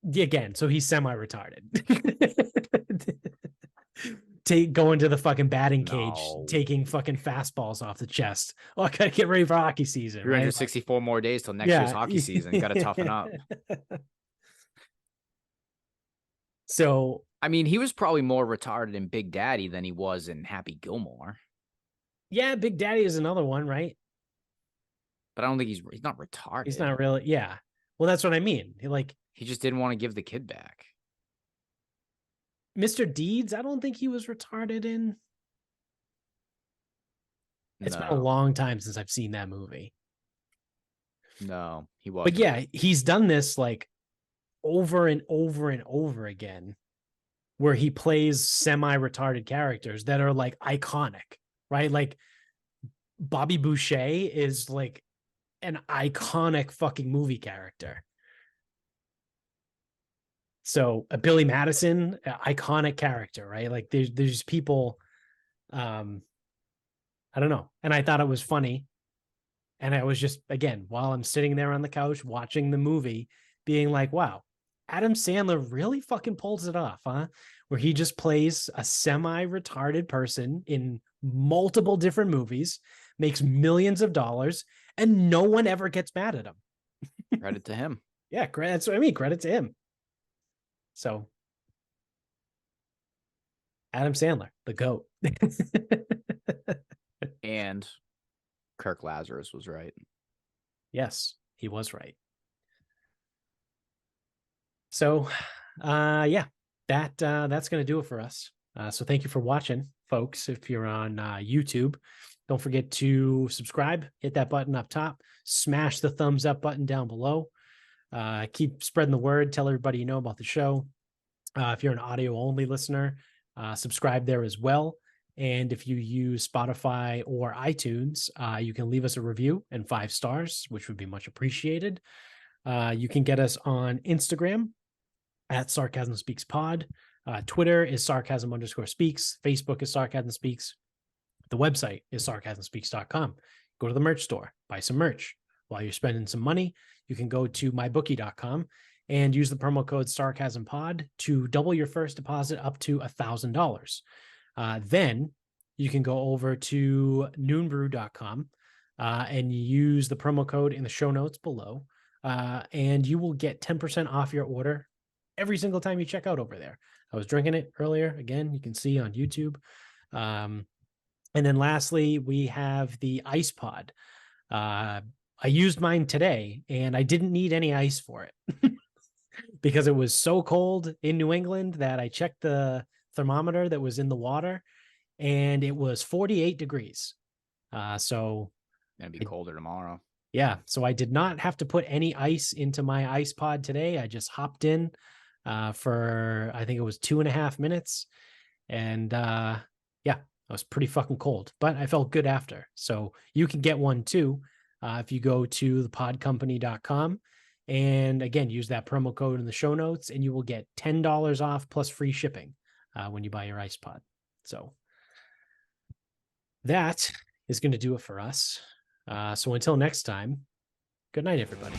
Again, so he's semi-retarded. Going to the fucking batting cage, taking fucking fastballs off the chest. Oh, I gotta get ready for hockey season. 364 right? More days till next year's hockey season. Gotta toughen up. So I mean, he was probably more retarded in Big Daddy than he was in Happy Gilmore. Yeah, Big Daddy is another one, right? But I don't think he's not retarded. He's not really. Yeah. Well, that's what I mean. He just didn't want to give the kid back. Mr. Deeds, I don't think he was retarded in. It's been a long time since I've seen that movie. No, he wasn't. But yeah, he's done this like over and over and over again, where he plays semi-retarded characters that are like iconic, right? Like Bobby Boucher is like an iconic fucking movie character. So Billy Madison, iconic character, right? Like there's people I don't know. And I thought it was funny. And I was just, again, while I'm sitting there on the couch watching the movie, being like, wow, Adam Sandler really fucking pulls it off, huh? Where he just plays a semi-retarded person in multiple different movies, makes millions of dollars, and no one ever gets mad at him. Credit to him. Yeah, that's what I mean. Credit to him. So, Adam Sandler, the GOAT. And Kirk Lazarus was right. Yes, he was right. So, yeah, that's going to do it for us. So thank you for watching, folks. If you're on YouTube, don't forget to subscribe, hit that button up top, smash the thumbs up button down below. Keep spreading the word. Tell everybody you know about the show. If you're an audio only listener, subscribe there as well. And if you use Spotify or iTunes, you can leave us a review and 5 stars, which would be much appreciated. You can get us on Instagram at Sarcasm Speaks Pod. Twitter is Sarcasm_speaks. Facebook is Sarcasm Speaks. The website is sarcasmspeaks.com. Go to the merch store, buy some merch. While you're spending some money, you can go to mybookie.com and use the promo code SarcasmPod to double your first deposit up to $1,000. Then you can go over to noonbrew.com and use the promo code in the show notes below, and you will get 10% off your order every single time you check out over there. I was drinking it earlier. Again, you can see on YouTube. And then lastly, we have the ice pod. I used mine today and I didn't need any ice for it because it was so cold in New England that I checked the thermometer that was in the water and it was 48 degrees. So Gonna be colder tomorrow. Yeah. So I did not have to put any ice into my ice pod today. I just hopped in for, I think it was 2.5 minutes. And yeah, I was pretty fucking cold, but I felt good after. So you can get one too if you go to thepodcompany.com. And again, use that promo code in the show notes and you will get $10 off plus free shipping when you buy your ice pod. So that is going to do it for us. So until next time, good night, everybody.